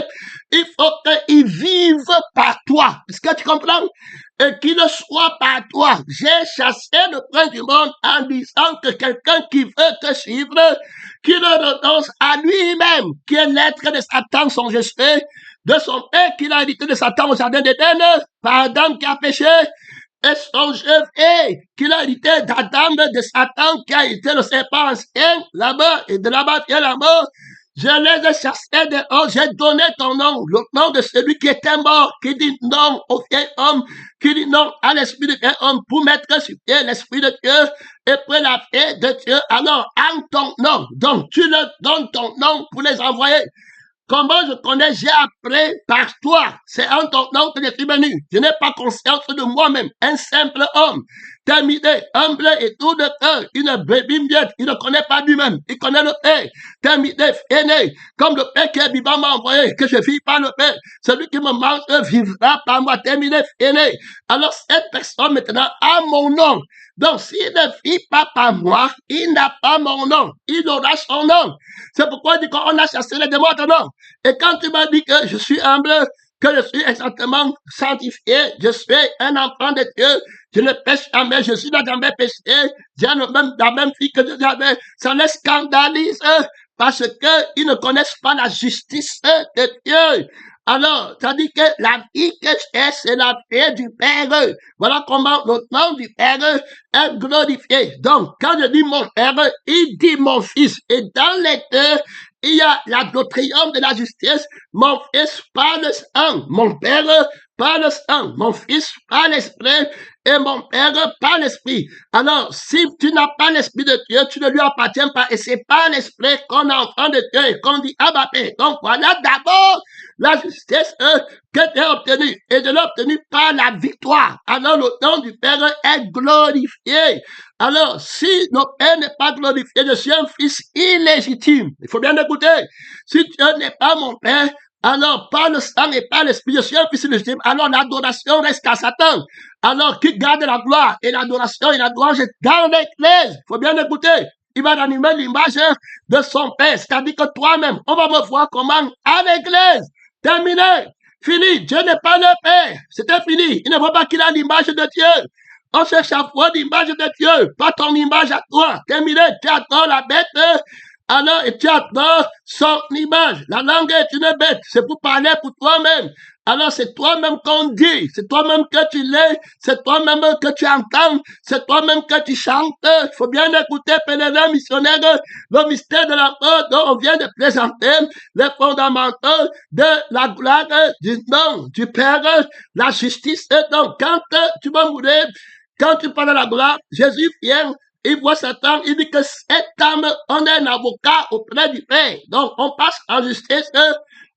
il faut qu'il vive par toi. Est-ce que tu comprends? Et qu'il ne soit par toi. J'ai chassé le prince du monde en disant que quelqu'un qui veut te suivre, qui le renonce à lui-même, qui est l'être de Satan, son esprit, de son père qu'il a hérité de Satan au jardin d'Éden, par Adam qui a péché, et son chef qu'il a hérité d'Adam, de Satan, qui a été le serpent ancien, là-bas, et de là-bas vient la mort. Je les ai chassés dehors, j'ai donné ton nom, le nom de celui qui était mort, qui dit non au vieil homme, qui dit non à l'esprit de vieil homme, pour mettre sur pied l'esprit de Dieu, et pour la paix de Dieu. Alors, en ton nom, donc tu leur donnes ton nom pour les envoyer. Comment je connais? J'ai appris par toi. C'est en ton nom que je suis venu. Je n'ai pas conscience de moi-même. Un simple homme, terminé, humble et tout de cœur. Une brebis muette. Il ne connaît pas lui-même. Il connaît le Père. Terminé, aîné. Comme le Père qui est vivant m'a envoyé, que je vis par le Père. Celui qui me mange vivra par moi. Terminé, aîné. Alors cette personne maintenant a mon nom. Donc, s'il ne vit pas par moi, il n'a pas mon nom. Il aura son nom. C'est pourquoi il dit qu'on a chassé les démons de nom. Et quand tu m'as dit que je suis humble, que je suis exactement sanctifié, je suis un enfant de Dieu, je ne pêche jamais, je suis jamais péché, j'ai la même vie que Dieu avait, ça les scandalise parce qu'ils ne connaissent pas la justice de Dieu. Alors, ça dit que la vie que j'ai, c'est la vie du Père. Voilà comment le nom du Père est glorifié. Donc, quand je dis mon Père, il dit mon Fils. Et dans les deux, il y a le triomphe de la justice. Mon Fils par le sang, mon Père par le sang, mon Fils par l'Esprit et mon Père par l'Esprit. Alors, si tu n'as pas l'Esprit de Dieu, tu ne lui appartiens pas. Et c'est par l'Esprit qu'on est enfant de Dieu et qu'on dit Abba Père. Donc, voilà d'abord la justice que tu as obtenue. Et je l'ai obtenue par la victoire. Alors, le nom du Père est glorifié. Alors, si notre Père n'est pas glorifié, je suis un fils illégitime. Il faut bien écouter. Si Dieu n'est pas mon Père, alors par le sang et par l'esprit, je suis un fils illégitime. Alors l'adoration reste à Satan. Alors qui garde la gloire et l'adoration et la louange dans l'église. Il faut bien écouter. Il va animer l'image de son Père. C'est-à-dire que toi-même, on va me voir comment à l'église. Terminé. Fini. Dieu n'est pas le Père. C'était fini. Il ne faut pas qu'il ait l'image de Dieu. On cherche à voir l'image de Dieu, pas ton image à toi. Terminé, tu adores la bête, alors et tu adores son image. La langue est une bête, c'est pour parler pour toi-même. Alors c'est toi-même qu'on dit, c'est toi-même que tu l'es, c'est toi-même que tu entends, c'est toi-même que tu chantes. Il faut bien écouter, pèlerin missionnaire, le mystère de la mort dont on vient de présenter, les fondamentaux de la gloire du nom du Père, la justice. Donc quand tu vas mourir, quand tu parles de la gloire, Jésus vient, il voit Satan, il dit que cet homme, on est un avocat auprès du Père. Donc, on passe en justice.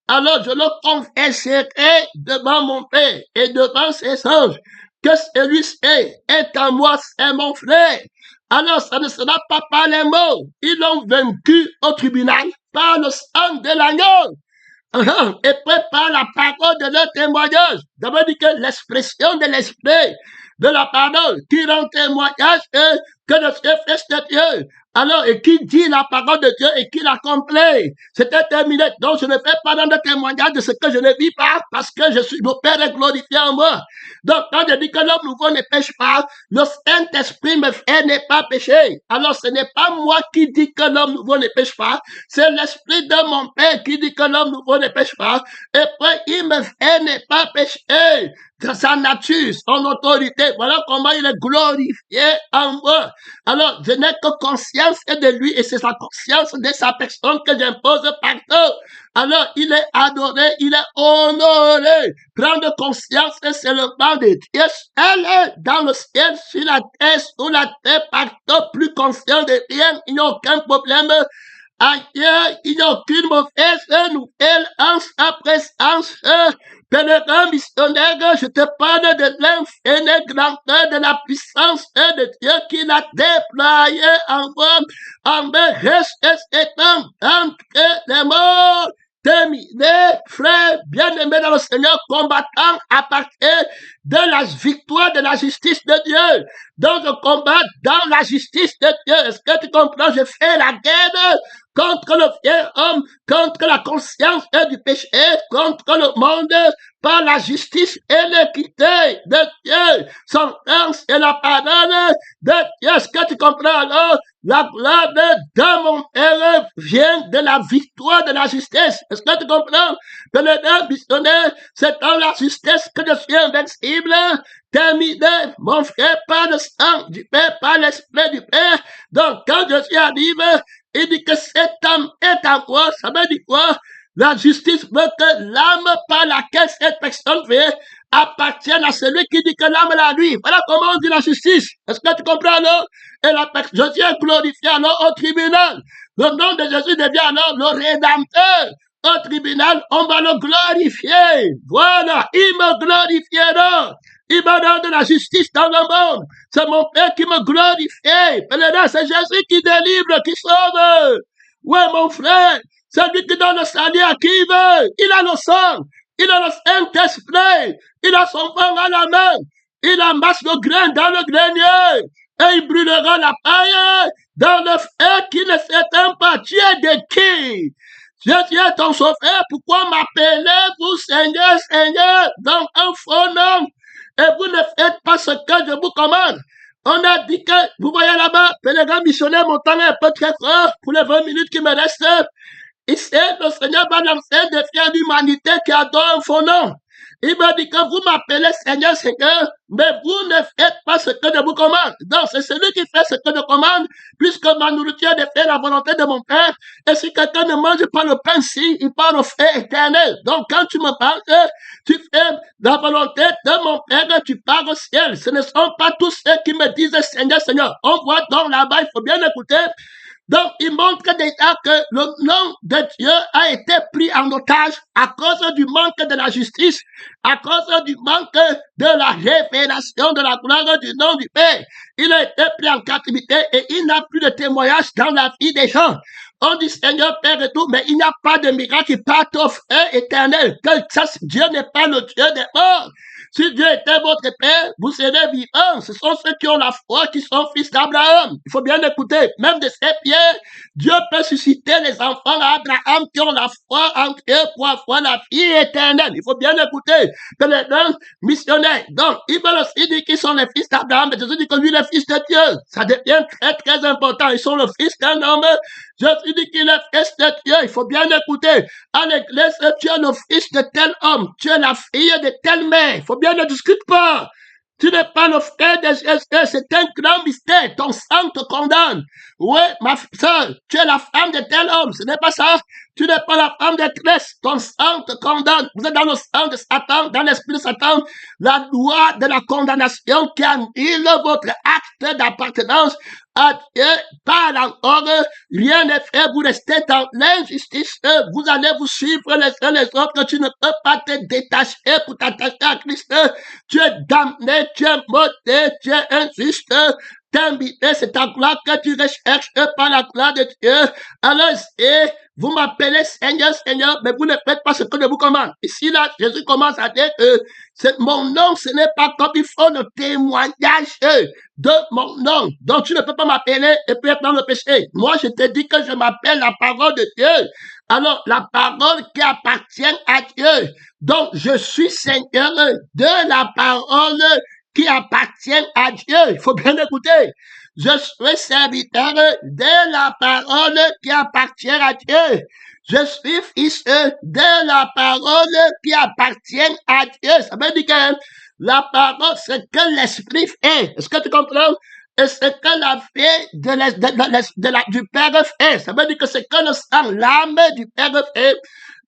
Alors, je le confesserai devant mon Père et devant ses anges que celui-ci est en moi, c'est mon frère. Alors, ça ne sera pas par les mots. Ils l'ont vaincu au tribunal par le sang de l'agneau. Et par la parole de leur témoignage. D'abord dit que l'expression de l'esprit, de la parole, qui rend témoignage que je suis fils de Dieu. Alors, et qui dit la parole de Dieu et qui l'accomplit? C'était terminé. Donc, je ne fais pas dans le témoignage de ce que je ne vis pas parce que mon Père est glorifié en moi. Donc, quand je dis que l'homme nouveau ne pêche pas, le Saint-Esprit me fait ne pas pécher. Alors, ce n'est pas moi qui dis que l'homme nouveau ne pêche pas, c'est l'Esprit de mon Père qui dit que l'homme nouveau ne pêche pas. Et puis, il me fait ne pas pécher. De sa nature, son autorité. Voilà comment il est glorifié en moi. Alors, je n'ai que conscience de lui et c'est sa conscience de sa personne que j'impose partout. Alors, il est adoré, il est honoré. Prendre conscience seulement de Dieu. Elle est dans le ciel, sur la terre, sous la terre, partout, plus conscient de rien. Il n'y a aucun problème. Ailleurs, il n'y a aucune mauvaise nouvelle en sa présence. Pèlerin missionnaire, je te parle de l'infinie grandeur de la puissance de Dieu qui l'a déployé en moi, en me ressuscitant entre les morts. Terminé, frère, bien-aimé dans le Seigneur, combattant à partir de la victoire de la justice de Dieu. Donc, je combats dans la justice de Dieu. Est-ce que tu comprends? Je fais la guerre contre le vieil homme, contre la conscience du péché, contre le monde, par la justice et l'équité de Dieu. Son sens et la parole de Dieu. Est-ce que tu comprends alors? La gloire de mon Père vient de la victoire de la justice. Est-ce que tu comprends? Que le Dieu missionnaire, c'est dans la justice que je suis invincible. Terminé, mon frère, par le sang du Père, par l'Esprit du Père. Donc, quand je suis arrivé, il dit que cet homme est en moi. Ça veut dire quoi? La justice veut que l'âme par laquelle cette personne fait appartienne à celui qui dit que l'âme est à lui. Voilà comment on dit la justice. Est-ce que tu comprends alors? Et la personne, je suis glorifié alors au tribunal. Le nom de Jésus devient alors le Rédempteur. Au tribunal, on va le glorifier. Voilà, il me glorifiera. Il me donne de la justice dans le monde. C'est mon Père qui me glorifie. C'est Jésus qui délivre, qui sauve. Ouais, mon frère, c'est lui qui donne le salut à qui il veut. Il a le sang. Il a le Saint-Esprit. Il a son vent à la main. Il amasse le grain dans le grenier. Et il brûlera la paille dans le feu qui ne s'éteint pas. Tu es de qui? Jésus est ton sauveur. Pourquoi m'appelez-vous Seigneur, Seigneur, dans un faux nom? Et vous ne faites pas ce que je vous commande. On a dit que, vous voyez là-bas, pèlerin missionnaire, mon temps est un peu très fort pour les 20 minutes qui me restent. Ici, le Seigneur va lancer un défi à l'humanité qui adore un faux nom. Il m'a dit que vous m'appelez Seigneur, Seigneur, mais vous ne faites pas ce que je vous commande. Donc, c'est celui qui fait ce que je commande, puisque ma nourriture est de faire la volonté de mon Père. Et si quelqu'un ne mange pas le pain, si, il part au feu éternel. Donc, quand tu me parles, tu fais la volonté de mon Père, tu pars au ciel. Ce ne sont pas tous ceux qui me disent Seigneur, Seigneur. On voit donc là-bas, il faut bien écouter. Donc, il montre déjà que le nom de Dieu a été pris en otage à cause du manque de la justice, à cause du manque de la révélation de la gloire du nom du Père. Il a été pris en captivité et il n'a plus de témoignage dans la vie des gens. On dit Seigneur, Père et tout, mais il n'y a pas de miracle qui parte au feu éternel. Que ça, Dieu n'est pas le Dieu des morts. Si Dieu était votre Père, vous serez vivants. Ce sont ceux qui ont la foi, qui sont fils d'Abraham. Il faut bien écouter. Même de ces pierres, Dieu peut susciter les enfants d'Abraham qui ont la foi en Dieu pour avoir la vie éternelle. Il faut bien écouter. Que les gens missionnaires, donc, ils veulent aussi dire qu'ils sont les fils d'Abraham, mais Jésus dit que lui, le fils de Dieu. Ça devient très, très important. Ils sont le fils d'un homme. Jésus dit qu'il est fils de Dieu. Il faut bien écouter. À l'église, tu es le fils de tel homme. Tu es la fille de telle mère. Il faut bien ne discute pas. Tu n'es pas le frère de Jésus. C'est un grand mystère. Ton sang te condamne. Oui, ma soeur, tu es la femme de tel homme. Ce n'est pas ça. Tu n'es pas la femme de Christ. Ton sang te condamne. Vous êtes dans le sang de Satan, dans l'esprit de Satan. La loi de la condamnation qui annule votre acte d'appartenance à Dieu par encore. Rien n'est fait. Vous restez dans l'injustice. Vous allez vous suivre les uns les autres. Tu ne peux pas te détacher pour t'attacher à Christ. Tu es damné, tu es maudit, tu es injuste. t'inviter, c'est ta gloire que tu recherches par la gloire de Dieu. Alors, vous m'appelez Seigneur, Seigneur, mais vous ne faites pas ce que je vous commande. Ici, là, Jésus commence à dire que mon nom, ce n'est pas comme il faut le témoignage de mon nom. Donc, tu ne peux pas m'appeler et puis être dans le péché. Moi, je te dis que je m'appelle la parole de Dieu. Alors, la parole qui appartient à Dieu. Donc, je suis Seigneur de la parole qui appartient à Dieu. Il faut bien écouter. Je suis serviteur de la parole qui appartient à Dieu. Je suis fils de la parole qui appartient à Dieu. Ça veut dire que la parole, c'est que l'esprit fait. Est-ce que tu comprends? Et c'est que la vie du Père fait. Ça veut dire que c'est que le sang, l'âme du Père fait,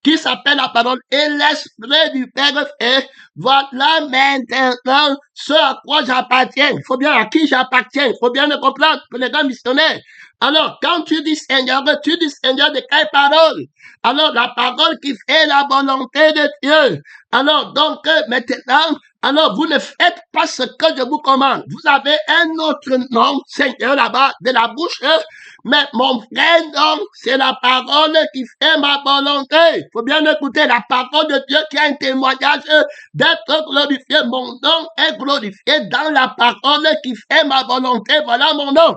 qui s'appelle la parole, et l'esprit du Père fait. Voilà maintenant ce à quoi j'appartiens. Il faut bien à qui j'appartiens. Il faut bien le comprendre pour les gars missionnaires. Alors, quand tu dis Seigneur de quelle parole? Alors, la parole qui fait la volonté de Dieu. Alors, donc, maintenant, alors, vous ne faites pas ce que je vous commande. Vous avez un autre nom, Seigneur, là-bas, de la bouche, mais mon vrai nom, c'est la parole qui fait ma volonté. Il faut bien écouter la parole de Dieu qui a un témoignage d'être glorifié. Mon nom est glorifié dans la parole qui fait ma volonté. Voilà mon nom.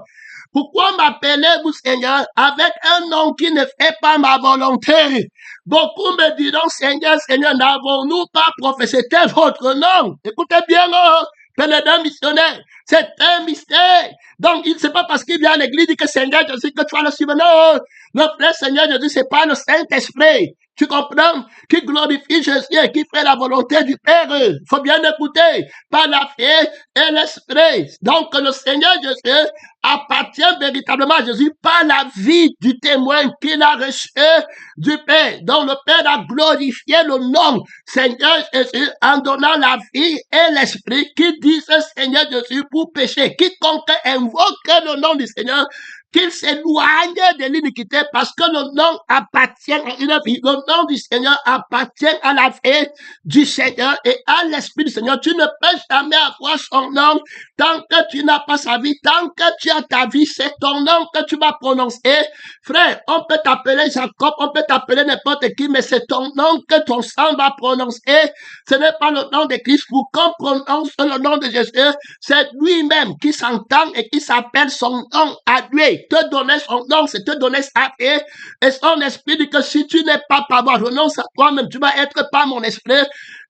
Pourquoi m'appelez-vous Seigneur avec un nom qui ne fait pas ma volonté? Beaucoup me diront, Seigneur, Seigneur, n'avons-nous pas prophétisé votre nom? Écoutez bien, pèlerin missionnaire, c'est un mystère. Donc, il ne sait pas parce qu'il vient à l'église, dit que Seigneur Jésus, que tu vas le suivre. Non, le frère Seigneur Jésus, c'est pas le Saint-Esprit. Tu comprends? Qui glorifie Jésus et qui fait la volonté du Père. Il faut bien écouter. Par la foi et l'esprit. Donc, le Seigneur Jésus appartient véritablement à Jésus par la vie du témoin qu'il a reçu du Père. Donc, le Père a glorifié le nom Seigneur Jésus en donnant la vie et l'esprit qui disent Seigneur Jésus pour pécher. Quiconque invoque le nom du Seigneur, qu'il s'éloigne de l'iniquité parce que le nom appartient à une vie. Le nom du Seigneur appartient à la vie du Seigneur et à l'Esprit du Seigneur. Tu ne peux jamais avoir son nom tant que tu n'as pas sa vie. Tant que tu as ta vie, c'est ton nom que tu vas prononcer. Frère, on peut t'appeler Jacob, on peut t'appeler n'importe qui, mais c'est ton nom que ton sang va prononcer. Ce n'est pas le nom de Christ. Pour qu'on prononce le nom de Jésus, c'est lui-même qui s'entend et qui s'appelle son nom à lui. Te donner son nom, c'est te donner sa vie. Et son esprit dit que si tu n'es pas par moi, renonce à toi-même, tu vas être par mon esprit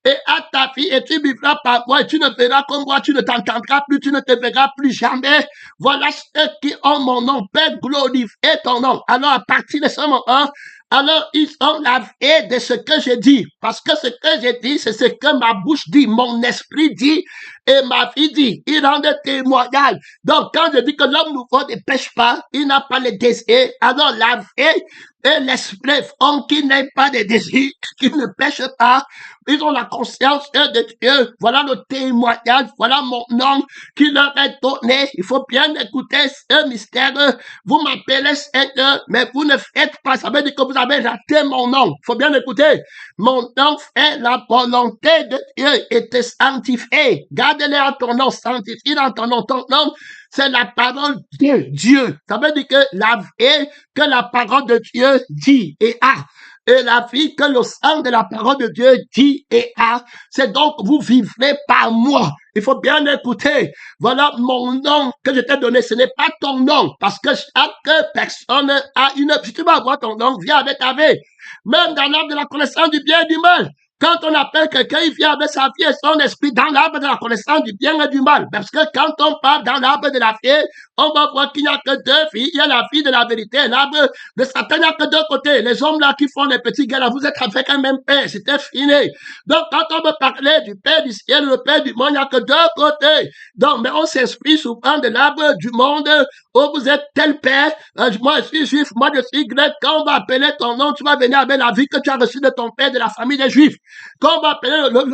et à ta vie et tu vivras par moi et tu ne verras comme moi, tu ne t'entendras plus, tu ne te verras plus jamais. Voilà ceux qui ont mon nom, Père, glorifier ton nom. Alors à partir de ce moment, alors ils ont la vie de ce que je dis. Parce que ce que je dis, c'est ce que ma bouche dit, mon esprit dit et ma vie dit. Il rend des témoignages. Donc quand je dis que l'homme nouveau ne pêche pas, il n'a pas le désir. Alors la vie et l'esprit font qu'il n'ait pas de désir, qu'il ne pêche pas. Ils ont la conscience de Dieu. Voilà le témoignage. Voilà mon nom qui leur est donné. Il faut bien écouter ce mystère. Vous m'appelez Seigneur, mais vous ne faites pas. Ça veut dire que vous avez raté mon nom. Il faut bien écouter. Mon nom fait la volonté de Dieu et te sanctifier. Garde-les en ton nom. Sanctifie dans ton nom. Ton nom, c'est la parole de Dieu. Ça veut dire que la vie que la parole de Dieu dit et a. Et la vie que le sang de la parole de Dieu dit et a, c'est donc vous vivrez par moi. Il faut bien écouter. Voilà mon nom que je t'ai donné. Ce n'est pas ton nom. Parce que chaque personne a une... Si tu vas avoir ton nom, viens avec ta vie. Même dans l'arbre de la connaissance du bien et du mal. Quand on appelle quelqu'un, il vient avec sa vie et son esprit dans l'arbre de la connaissance du bien et du mal. Parce que quand on parle dans l'arbre de la vie, on va voir qu'il n'y a que deux vies. Il y a la vie de la vérité. L'arbre de Satan, il n'y a que deux côtés. Les hommes là qui font les petits gars là, vous êtes avec un même père. C'était fini. Donc, quand on veut parler du Père du ciel, le Père du monde, il n'y a que deux côtés. Donc, mais on s'inspire souvent de l'arbre du monde où vous êtes tel père. Moi, je suis juif, moi, je suis grec. Quand on va appeler ton nom, tu vas venir avec la vie que tu as reçue de ton père, de la famille des juifs. Quand on va appeler le nom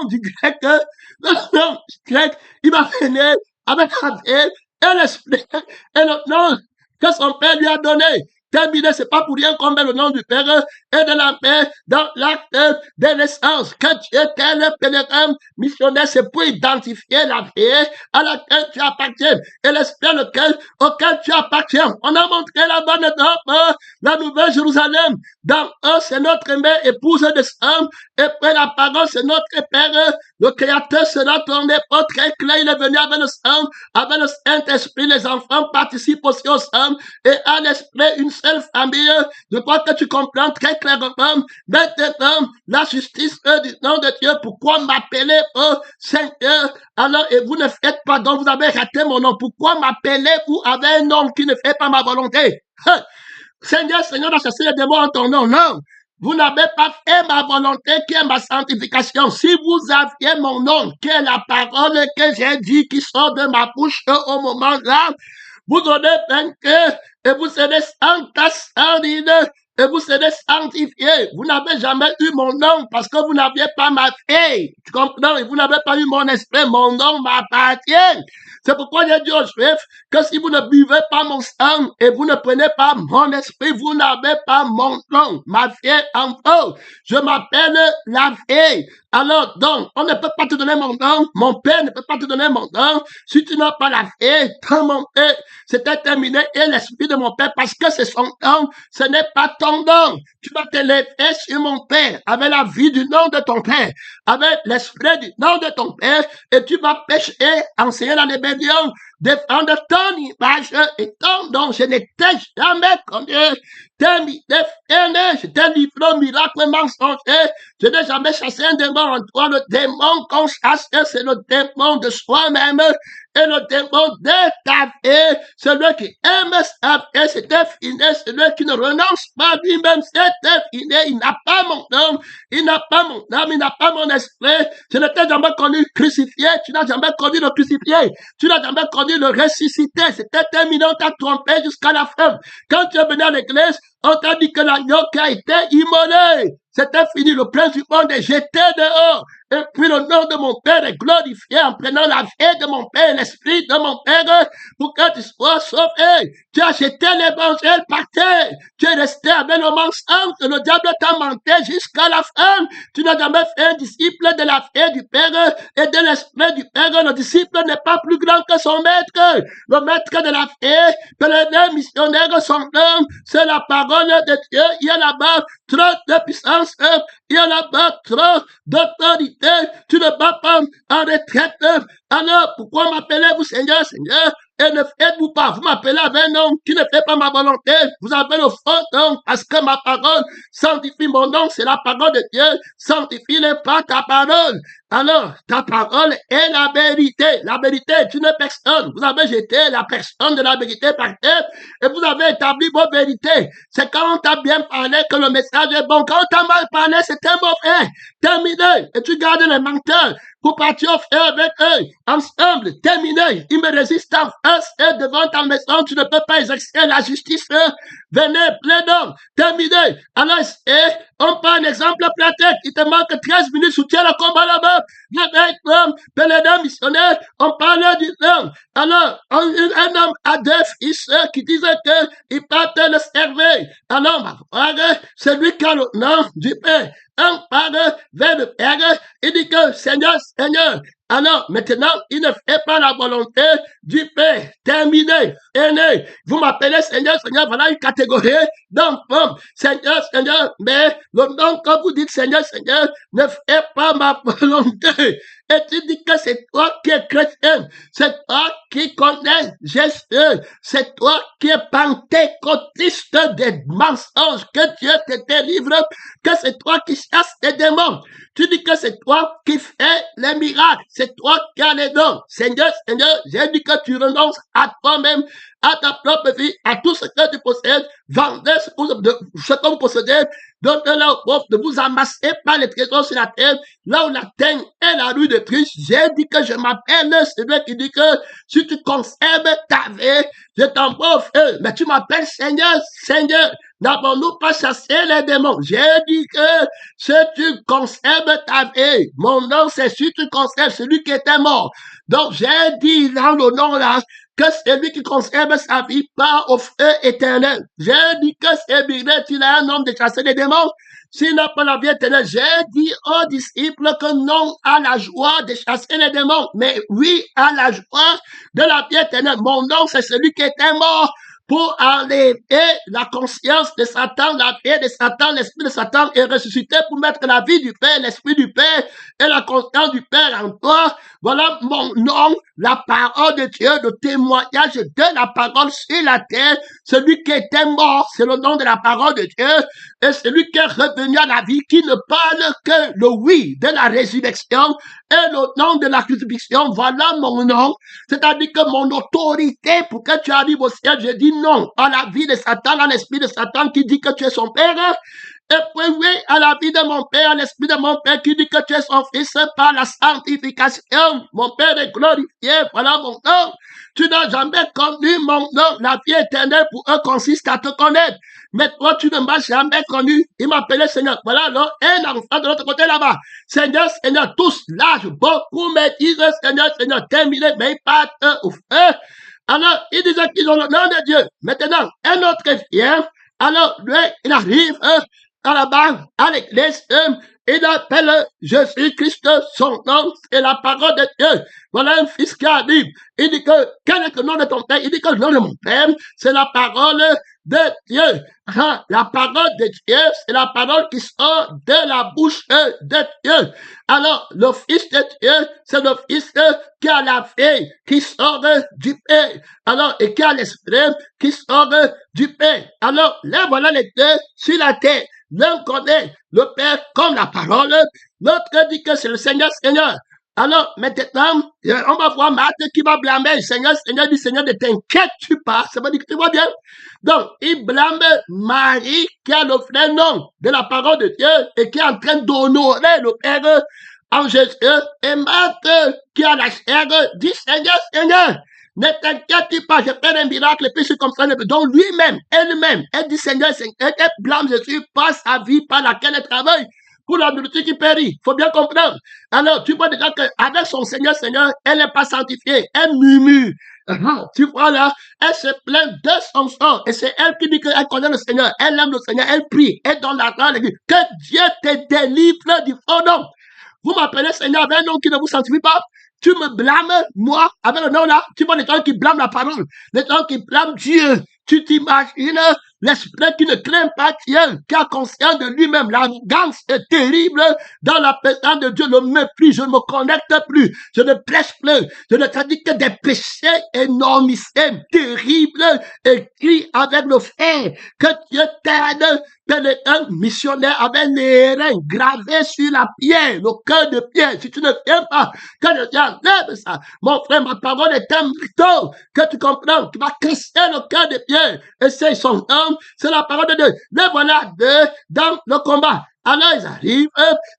du grec, le nom du grec, il va venir avec la vie et l'esprit et le nom que son père lui a donné. terminé. C'est pas pour rien qu'on met le nom du Père et de la Mère dans l'acte de naissance. Que Dieu t'est le pèlerin missionnaire, c'est pour identifier la vie à laquelle tu appartiens et l'esprit auquel tu appartiens. On a montré la bonne Europe, la Nouvelle Jérusalem. Dans eux, c'est notre mère, épouse de sang, et puis la parole, c'est notre Père. Le Créateur sera tourné pas très clair. Il est venu avec le sang, avec le Saint-Esprit. Les enfants participent aussi au sang et à l'esprit, une seule famille. Je crois que tu comprends très clairement. Maintenant, la justice du nom de Dieu. Pourquoi m'appeler Seigneur? Alors, et vous ne faites pas, donc vous avez raté mon nom. Pourquoi m'appelez-vous avec un nom qui ne fait pas ma volonté? Seigneur, Seigneur, a chassé les démons en ton nom. Non. Vous n'avez pas fait ma volonté qui est ma sanctification. Si vous aviez mon nom, qui est la parole que j'ai dit qui sort de ma bouche au moment là, vous aurez vaincu et vous serez et vous serez sanctifiés. Vous n'avez jamais eu mon nom parce que vous n'aviez pas ma fille. Tu comprends? Et vous n'avez pas eu mon esprit. Mon nom m'appartient. C'est pourquoi j'ai dit aux Juifs que si vous ne buvez pas mon sang et vous ne prenez pas mon esprit, vous n'avez pas mon nom. Ma fille en faux. Je m'appelle la fille. Alors, donc, on ne peut pas te donner mon nom. Mon père ne peut pas te donner mon nom. Si tu n'as pas la fille, dans mon père, c'était terminé. Et l'esprit de mon père, parce que c'est son nom, ce n'est pas ton nom. Tu vas te lever sur mon père, avec la vie du nom de ton père, avec l'esprit du nom de ton père, et tu vas pécher, enseigner la rébellion, défendre ton image et ton nom. Je ne t'ai jamais connu. Je t'ai livré au miracle mensonger. Je n'ai jamais chassé un démon en toi. Le démon qu'on chasse, c'est le démon de soi-même et le démon de ta vie. Celui qui aime sa vie, c'était fini. Celui qui ne renonce pas lui-même, c'était fini. Il n'a pas mon nom, il n'a pas mon âme, il n'a pas mon esprit. Je ne t'ai jamais connu crucifié. Tu n'as jamais connu le crucifié. Tu n'as jamais connu le ressuscité. C'était terminé, on t'a trompé jusqu'à la fin. Quand tu es venu à l'église, on t'a dit que l'agneau qui a été immolé, c'était fini. Le prince du monde est jeté dehors. Et puis le nom de mon Père est glorifié en prenant la vie de mon Père, l'esprit de mon Père, pour que tu sois sauvé. Tu as jeté l'évangile par terre. Tu es resté avec le mensonge. Le diable t'a menté jusqu'à la fin. Tu n'as jamais fait un disciple de la vie du Père et de l'esprit du Père. Le disciple n'est pas plus grand que son maître. Le maître de la vie, pèlerin missionnaire, son nom, c'est la parole de Dieu. Il y a là-bas trop de puissance. Il y a là-bas trop d'autorité. Tu ne vas pas en retraite. Alors, pourquoi m'appelez-vous Seigneur, Seigneur? Et ne faites-vous pas, vous m'appelez avec un nom qui ne fait pas ma volonté. Vous avez le faux nom parce que ma parole sanctifie mon nom, c'est la parole de Dieu. Sanctifie-le par ta parole. Alors, ta parole est la vérité. La vérité est une personne. Vous avez jeté la personne de la vérité par terre et vous avez établi vos vérités. C'est quand on t'a bien parlé que le message est bon. Quand on t'a mal parlé, c'est un mauvais. Terminé. Et tu gardes les menteurs pour partir au feu avec eux. Ensemble, terminé. Ils me résistent en face et devant ta maison. Tu ne peux pas exercer la justice. Venez, plein d'hommes. Terminé. Alors, on prend un exemple pratique. Il te manque 13 minutes, soutiens le combat là-bas. Avec l'homme, pèlerin missionnaire, on parlait du homme. Alors, un homme a deux fils qui disaient qu'il partait le servir. Alors, ma frère, c'est lui qui a le nom du Père. Un parle vers le Père, il dit que Seigneur, Seigneur. Alors, maintenant, il ne fait pas la volonté du Père. Terminé. Aîné. Vous m'appelez Seigneur, Seigneur. Voilà une catégorie d'enfants. Seigneur, Seigneur. Mais le nom que vous dites Seigneur, Seigneur, ne fait pas ma volonté. Et tu dis que c'est toi qui es chrétien. C'est toi qui connais Jésus. C'est toi qui es pentecôtiste des mensonges que Dieu te délivre. Que c'est toi qui chasses les démons. Tu dis que c'est toi qui fais les miracles. C'est toi qui as les dons. Seigneur, Seigneur, j'ai dit que tu renonces à toi-même, à ta propre vie, à tout ce que tu possèdes. Vendez ce que vous possédez. Donnez-le aux pauvres. Ne vous amassez pas les trésors sur la terre, là où la terre est la rue de Christ. J'ai dit que je m'appelle celui qui dit que si tu conserves ta vie, je t'envoie au feu. Mais tu m'appelles Seigneur, Seigneur. N'avons-nous pas chassé les démons? J'ai dit que si tu conserves ta vie, mon nom c'est si tu conserves celui qui était mort. Donc j'ai dit dans le nom là que celui qui conserve sa vie part au feu éternel. J'ai dit que c'est bien, il est un homme de chasser les démons. S'il n'a pas la vie éternelle, j'ai dit aux disciples que non à la joie de chasser les démons, mais oui à la joie de la vie éternelle. Mon nom, c'est celui qui était mort pour enlever la conscience de Satan, la vie de Satan, l'esprit de Satan est ressuscité pour mettre la vie du Père, l'esprit du Père et la conscience du Père en toi. Voilà mon nom, la parole de Dieu, le témoignage de la parole sur la terre. Celui qui était mort, c'est le nom de la parole de Dieu. Et celui qui est revenu à la vie, qui ne parle que le oui de la résurrection et le nom de la crucifixion. Voilà mon nom. C'est-à-dire que mon autorité pour que tu arrives au ciel, je dis non à la vie de Satan, à l'esprit de Satan qui dit que tu es son père. Et puis oui, à la vie de mon Père, à l'esprit de mon Père qui dit que tu es son fils par la sanctification. Mon Père est glorifié, voilà mon nom. Tu n'as jamais connu mon nom. La vie éternelle pour eux consiste à te connaître. Mais toi, tu ne m'as jamais connu. Il m'appelait Seigneur. Voilà alors un enfant de l'autre côté là-bas. Seigneur, Seigneur, tous lâchent beaucoup, mais disent Seigneur, Seigneur, terminé, mais ils partent au feu. Alors, ils disaient qu'ils ont le nom de Dieu. Maintenant, un autre vient. Alors, lui, il arrive à la base, à l'église, il appelle Jésus-Christ son nom, c'est la parole de Dieu. Voilà un fils qui arrive. Il dit que, quel est le nom de ton père? Il dit que le nom de mon père, c'est la parole de Dieu. La parole de Dieu, c'est la parole qui sort de la bouche de Dieu. Alors, le Fils de Dieu, c'est le Fils qui a la vie, qui sort du Père. Alors, et qui a l'Esprit qui sort du Père. Alors, là, voilà les deux sur la terre. L'un connaît le Père comme la parole, l'autre dit que c'est le Seigneur, Seigneur. Alors, maintenant, on va voir Marthe qui va blâmer le Seigneur. Seigneur dit, Seigneur, ne t'inquiète pas. Ça veut dire que tu vois bien. Donc, il blâme Marie qui a le vrai nom de la parole de Dieu et qui est en train d'honorer le Père en Jésus. Et Marthe qui a la chair dit, Seigneur, Seigneur, ne t'inquiète pas, je fais un miracle, et puis c'est comme ça. Donc lui-même, elle-même, elle dit Seigneur, elle blâme Jésus par sa vie, par laquelle elle travaille, pour la nourriture qui périt. Il faut bien comprendre. Alors, tu vois déjà qu'avec son Seigneur, Seigneur, elle n'est pas sanctifiée, elle murmure. Tu vois là, elle se plaint de son sort. Et c'est elle qui dit qu'elle connaît le Seigneur, elle aime le Seigneur, elle prie, elle donne la grâce, elle dit que Dieu te délivre du faux nom. Vous m'appelez Seigneur avec un nom qui ne vous sanctifie pas. Tu me blâmes, moi, avec le nom là. Tu vois les gens qui blâment la parole. Les gens qui blâment Dieu. Tu t'imagines l'esprit qui ne craint pas Dieu, qui a conscience de lui-même. L'arrogance est terrible dans la présence de Dieu. Le mépris, je ne me connecte plus. Je ne prêche plus. Je ne traduis que des péchés énormissimes, terribles, écrits avec le fer. Que Dieu t'aide. Tel un missionnaire avec les reins gravés sur la pierre, le cœur de pierre. Si tu ne viens pas, que je t'enlève ça. Mon frère, ma parole est un marteau. Que tu comprends, tu vas casser le cœur de pierre. Et c'est son nom, c'est la parole de Dieu. Les voilà deux dans le combat. Alors ils arrivent,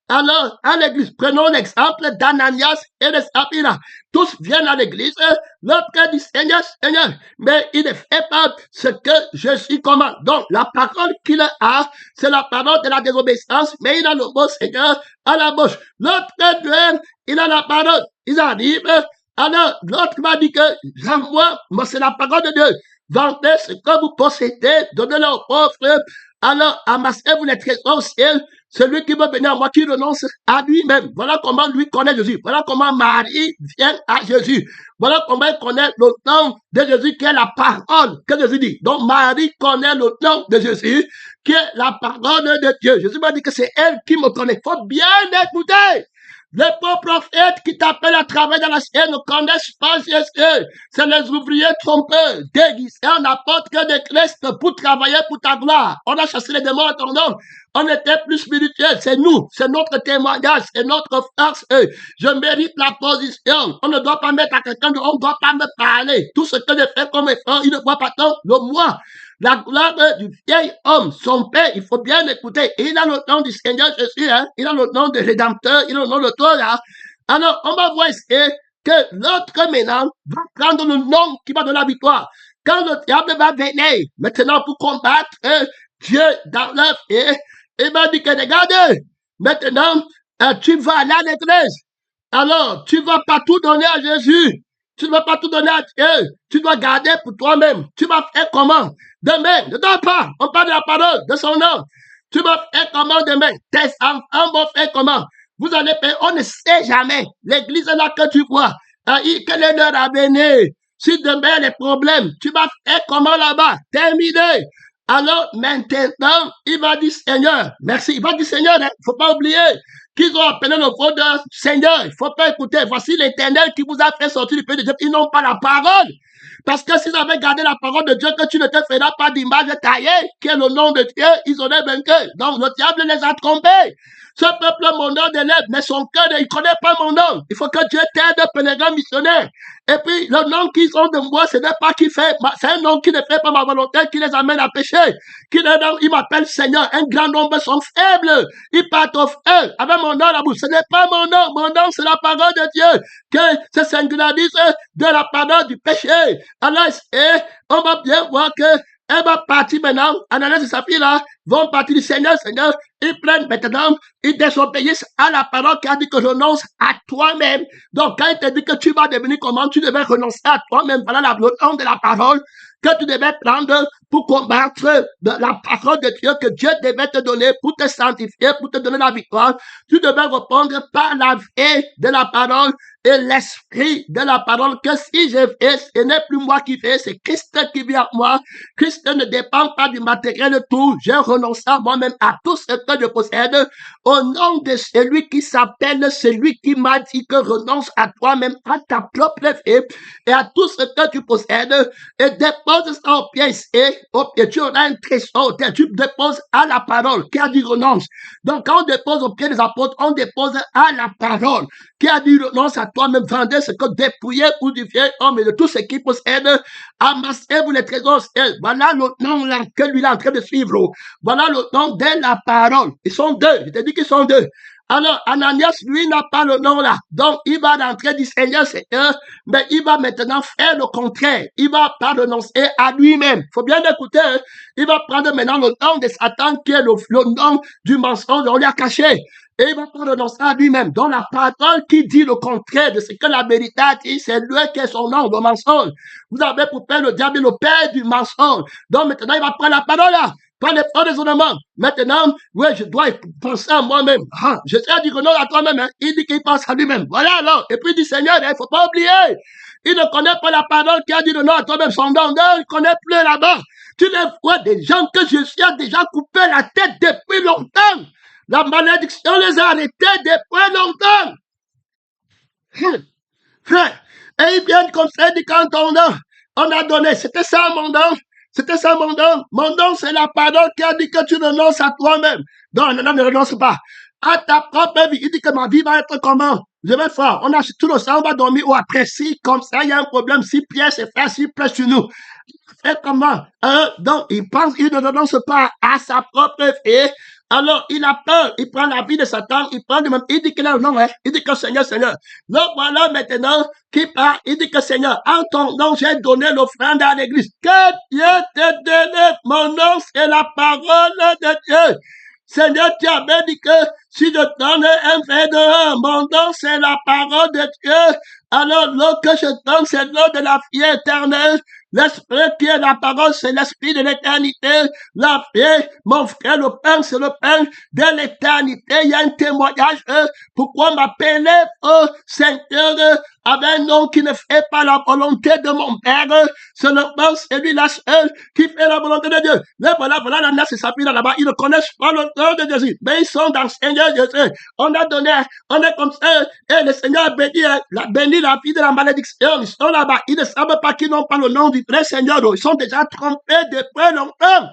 alors à l'église, prenons l'exemple d'Ananias et de Saphira. Tous viennent à l'église, l'autre dit Seigneur, Seigneur, mais il ne fait pas ce que je suis commande. Donc la parole qu'il a, c'est la parole de la désobéissance, mais il a le mot Seigneur à la bouche. L'autre il a la parole, ils arrivent, alors l'autre m'a dit que moi c'est la parole de Dieu. Vendez ce que vous possédez, donnez-le aux pauvres. Alors, amassez-vous les trésors au ciel. Celui qui veut venir à moi, qui renonce à lui-même. Voilà comment lui connaît Jésus. Voilà comment Marie vient à Jésus. Voilà comment elle connaît le nom de Jésus, qui est la parole que Jésus dit. Donc, Marie connaît le nom de Jésus, qui est la parole de Dieu. Jésus m'a dit que c'est elle qui me connaît. Il faut bien écouter. Les pauvres prophètes qui t'appellent à travailler dans la ciel ne connaissent pas Jésus. C'est les ouvriers trompeurs, déguisés en n'importe que des Christ pour travailler pour ta gloire. On a chassé les démons à ton nom. On était plus spirituels. C'est nous. C'est notre témoignage. C'est notre force. Je mérite la position. On ne doit pas mettre à quelqu'un, on ne doit pas me parler. Tout ce que je fais comme effort, il ne voit pas tant le moi. La gloire du vieil homme, son père, il faut bien l'écouter. Il a le nom du Seigneur Jésus, hein? Il a le nom de Rédempteur, il a le nom de toi là. Alors, on va voir ici que l'autre maintenant va prendre le nom qui va donner la victoire. Quand le diable va venir maintenant pour combattre Dieu dans l'œuvre, il m'a dit que regarde, maintenant tu vas aller à l'église. Alors, tu vas pas tout donner à Jésus. Tu ne vas pas tout donner à Dieu. Tu dois garder pour toi-même. Tu vas faire comment? Demain, ne dors pas. On parle de la parole, de son nom. Tu vas faire comment demain? Tes enfants vont faire comment? Vous allez faire, on ne sait jamais. L'église est là que tu vois. Quel est leur avenir? Si demain les problèmes, tu vas faire comment là-bas? Terminé. Alors maintenant, il va dire Seigneur, merci. Il va dire Seigneur, il ne faut pas oublier qu'ils ont appelé le faux de Seigneur. Il ne faut pas écouter. Voici l'Éternel qui vous a fait sortir du pays de Dieu. Ils n'ont pas la parole. Parce que s'ils avaient gardé la parole de Dieu, que tu ne te feras pas d'image taillée, qui est le nom de Dieu, ils auraient vaincu. Donc le diable les a trompés. Ce peuple, mon nom d'élève, mais son cœur, il ne connaît pas mon nom. Il faut que Dieu t'aide, pèlerin missionnaire. Et puis, le nom qu'ils ont de moi, ce n'est pas qui fait, c'est un nom qui ne fait pas ma volonté, qui les amène à pécher. Il m'appelle Seigneur. Un grand nombre sont faibles. Ils partent au feu avec mon nom à la bouche. Ce n'est pas mon nom. Mon nom, c'est la parole de Dieu. Que se singularise de la parole du péché. Alors, on va bien voir que elle va partir maintenant. Ananias et Saphira vont partir du Seigneur. Seigneur, ils prennent maintenant, ils désobéissent à la parole qui a dit que renonce à toi-même. Donc, quand il te dit que tu vas devenir comment, tu devais renoncer à toi-même. Voilà le nom de la parole que tu devais prendre pour combattre la parole de Dieu que Dieu devait te donner pour te sanctifier, pour te donner la victoire. Tu devais répondre par la vie de la parole et l'esprit de la parole, que si je fais, ce n'est plus moi qui fais, c'est Christ qui vit en moi. Christ ne dépend pas du matériel de tout. J'ai renoncé à moi-même à tout ce que je possède au nom de celui qui s'appelle celui qui m'a dit que renonce à toi-même, à ta propre vie et à tout ce que tu possèdes et dépose ça au pied et au pied. Tu auras un trésor, tu déposes à la parole qui a dit renonce. Donc quand on dépose au pied des apôtres, on dépose à la parole qui a dit renonce à toi-même, vendez ce que dépouillez ou du vieil homme et de tout ce qui possède, amassez-vous les trésors. Voilà le nom là que lui est en train de suivre. Voilà le nom de la parole. Ils sont deux. Je te dis qu'ils sont deux. Alors, Ananias, lui, n'a pas le nom là. Donc, il va rentrer du Seigneur, mais il va maintenant faire le contraire. Il va pas renoncer à lui-même. Faut bien écouter. Hein? Il va prendre maintenant le nom de Satan, qui est le nom du mensonge. On lui a caché. Et il va pas renoncer à lui-même. Donc, la parole qui dit le contraire de ce que la vérité a dit, c'est lui qui est son nom, le mensonge. Vous avez pour père le diable, le père du mensonge. Donc, maintenant, il va prendre la parole là. Pas les raisonnements. Maintenant, oui, je dois penser à moi-même. Je sais à dire non à toi-même. Hein. Il dit qu'il pense à lui-même. Voilà alors. Et puis il dit, Seigneur, il ne faut pas oublier. Il ne connaît pas la parole qui a dit non à toi-même. Son nom, il ne connaît plus là-bas. Tu les vois des gens que je suis déjà coupé la tête depuis longtemps. La malédiction les a arrêtés depuis longtemps. Frère, et ils viennent comme ça, dit quand on a donné. C'était ça mon don. C'était ça mon don. Mon don, c'est la parole qui a dit que tu renonces à toi-même. Non, ne renonce pas. À ta propre vie. Il dit que ma vie va être comment? Je vais faire. On a tout le sang, on va dormir ou après. Si, comme ça, il y a un problème. Si Pierre se fait, si plaît sur nous. Fait comment? Donc, il pense, il ne renonce pas à sa propre vie. Alors, il a peur, il prend la vie de Satan, il prend lui-même, il dit qu'il a le nom, hein? Il dit que Seigneur, Seigneur. Donc voilà maintenant qui part, il dit que Seigneur, en ton nom, j'ai donné l'offrande à l'église. Que Dieu te donne, mon nom, c'est la parole de Dieu. Seigneur, tu avais dit que si je donne un verre de mon nom, c'est la parole de Dieu. Alors, l'eau que je donne, c'est l'eau de la vie éternelle. L'esprit qui est la parole, c'est l'esprit de l'éternité. La vie, mon frère, le pain, c'est le pain de l'éternité. Il y a un témoignage. Pourquoi m'appeler Seigneur avec un nom qui ne fait pas la volonté de mon Père? Seulement, c'est lui la seule qui fait la volonté de Dieu. Mais voilà, la c'est Saphira là-bas. Ils ne connaissent pas le nom de Jésus. Mais ils sont dans le Seigneur Jésus. On a donné, on est comme ça. Et le Seigneur a béni la vie de la malédiction. Ils sont là-bas. Ils ne savent pas qu'ils n'ont pas le nom du vrai Seigneur. Ils sont déjà trompés depuis longtemps.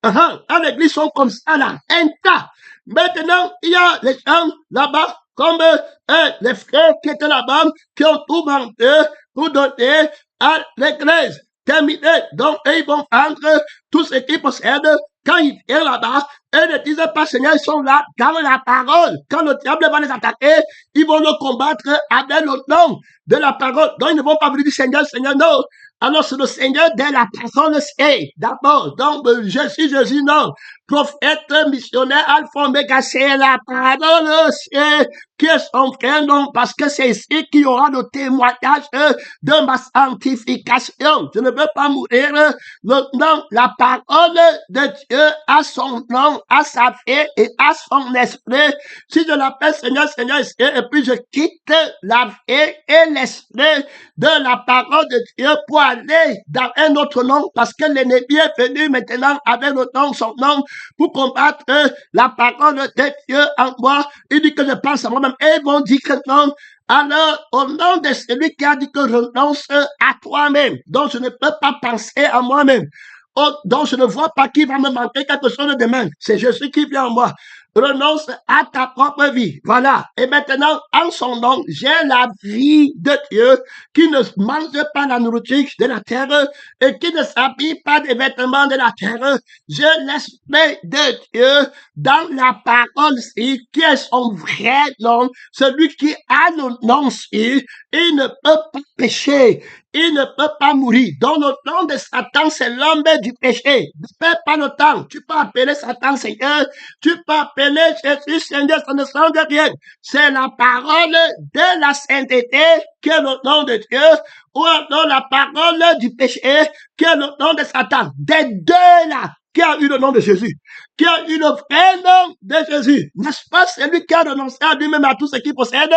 À l'église, ils sont comme ça là. Un tas. Maintenant, il y a les gens là-bas, comme les frères qui étaient là-bas, qui ont tout vendu pour donner à l'église. Terminé. Donc, ils vont vendre tout ce qu'ils possèdent. Quand ils viennent là-bas, ils ne disent pas, Seigneur, ils sont là dans la parole. Quand le diable va les attaquer, ils vont le combattre avec le nom de la parole. Donc, ils ne vont pas venir dire, Seigneur, Seigneur, non. Alors, c'est le Seigneur de la personne, c'est d'abord. Donc, Jésus, non. prophète, missionnaire, alpha, oméga, c'est la parole, c'est qui est son frère, non, parce que c'est ici qu'il y aura le témoignage de ma sanctification. Je ne veux pas mourir. Le nom, la parole de Dieu a son nom, a sa vie et a son esprit. Si je l'appelle Seigneur, Seigneur, et puis je quitte la vie et l'esprit de la parole de Dieu pour aller dans un autre nom, parce que l'ennemi est venu maintenant avec le nom, son nom, pour combattre la parole de Dieu en moi. Il dit que je pense à moi-même. Et ils vont dire que non. Alors, au nom de celui qui a dit que je renonce à toi-même, donc je ne peux pas penser à moi-même, donc je ne vois pas qui va me manquer quelque chose de demain. C'est Jésus qui vient en moi. Renonce à ta propre vie. Voilà. Et maintenant, en son nom, j'ai la vie de Dieu qui ne mange pas la nourriture de la terre et qui ne s'habille pas des vêtements de la terre. J'ai l'esprit de Dieu dans la parole qui est son vrai nom, celui qui a le nom il ne peut pas pécher. Il ne peut pas mourir. Dans le nom de Satan, c'est l'homme du péché. Ne perds pas le temps. Tu peux appeler Satan Seigneur. Tu peux appeler Jésus Seigneur. Ça ne change rien. C'est la parole de la sainteté qui est le nom de Dieu. Ou alors la parole du péché qui est le nom de Satan. Des deux là. Qui a eu le nom de Jésus, qui a eu le vrai nom de Jésus, n'est-ce pas? Celui qui a renoncé à lui-même à tout ce qu'il possède,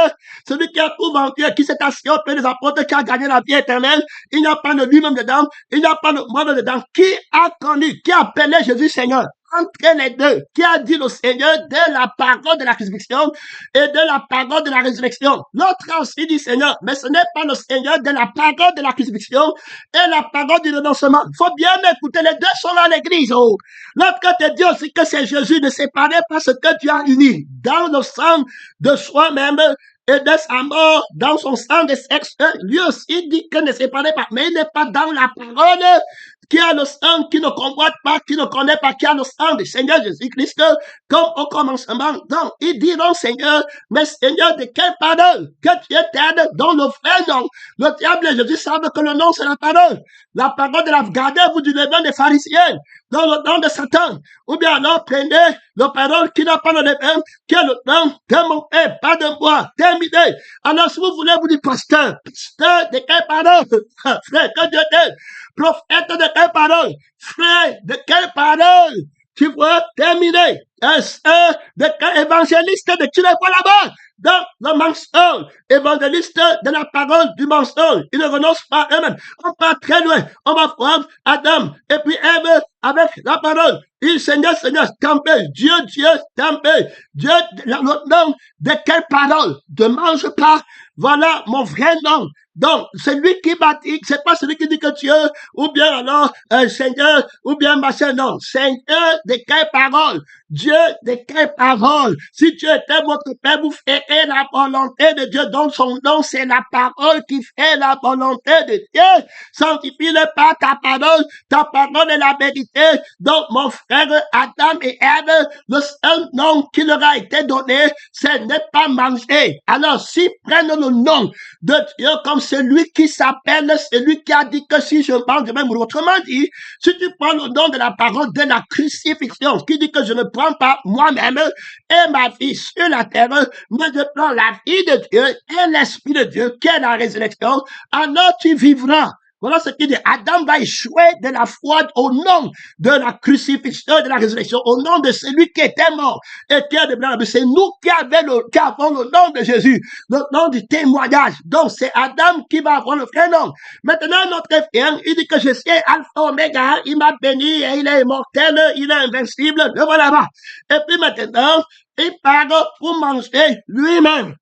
celui qui a tout vendu, qui s'est assis au pied des apôtres, qui a gagné la vie éternelle, il n'y a pas de lui-même dedans, il n'y a pas de moi dedans. Qui a connu, qui a appelé Jésus Seigneur? Entre les deux, qui a dit le Seigneur de la parole de la crucifixion et de la parole de la résurrection. L'autre a aussi dit Seigneur, mais ce n'est pas le Seigneur de la parole de la crucifixion et la parole du renoncement. Il faut bien écouter, les deux sont là à l'église. Oh. L'autre te dit aussi que c'est Jésus, ne séparez pas ce que tu as uni dans le sang de soi-même et de sa mort, dans son sang de sexe. Lui aussi dit que ne séparez pas, mais il n'est pas dans la parole qui a le sang, qui ne convoite pas, qui ne connaît pas, qui a le sang du Seigneur Jésus-Christ, comme au commencement. Donc, ils diront, Seigneur, mais Seigneur, de quelle parole que tu es t'aides dans le vrai nom? Le diable et Jésus savent que le nom, c'est la parole. La parole de la gardez-vous du levain des pharisiens, dans le nom de Satan. Ou bien alors, prenez la parole qui n'a pas le levain, qui est le nom de mon Père, pas de moi. Terminé. Alors, si vous voulez vous dire, pasteur de quelle parole? Frère, que Dieu t'aide. Prophète de quelle parole? Frère, de quelle parole? Tu vois, terminé. De quel évangéliste de tu les vois là-bas? Dans le mensonge, évangéliste de la parole du mensonge. Ils ne renoncent pas eux-mêmes. On part très loin. On va voir Adam et puis Ève avec la parole. Il Seigneur, Seigneur, campé. Dieu, Dieu, campé. Dieu, le nom de quelle parole? Ne mange pas. Voilà mon vrai nom. Donc, celui qui baptise, c'est pas celui qui dit que Dieu, ou bien alors, Seigneur, ou bien machin, non. Seigneur, de quelle parole? Dieu, de quelle parole? Si Dieu était votre Père, vous ferez la volonté de Dieu. Donc, son nom, c'est la parole qui fait la volonté de Dieu. Sanctifie-le par ta parole est la vérité. Donc, mon frère Adam et Ève, le seul nom qui leur a été donné, c'est ne pas manger. Alors, s'ils prennent le nom de Dieu comme celui qui s'appelle, celui qui a dit que si je mange, je vais mourir. Autrement dit, si tu prends le nom de la parole de la crucifixion, qui dit que je ne prends pas moi-même et ma vie sur la terre, mais je prends la vie de Dieu et l'esprit de Dieu qui est la résurrection, alors tu vivras. Voilà ce qu'il dit. Adam va échouer de la foi au nom de la crucifixion et de la résurrection, au nom de celui qui était mort et qui est de blanc. C'est nous qui avons le nom de Jésus, le nom du témoignage. Donc, c'est Adam qui va avoir le vrai nom. Maintenant, notre frère, il dit que je suis Alpha Oméga, il m'a béni et il est immortel, il est invincible. Le voilà là. Et puis maintenant, il parle pour manger lui-même.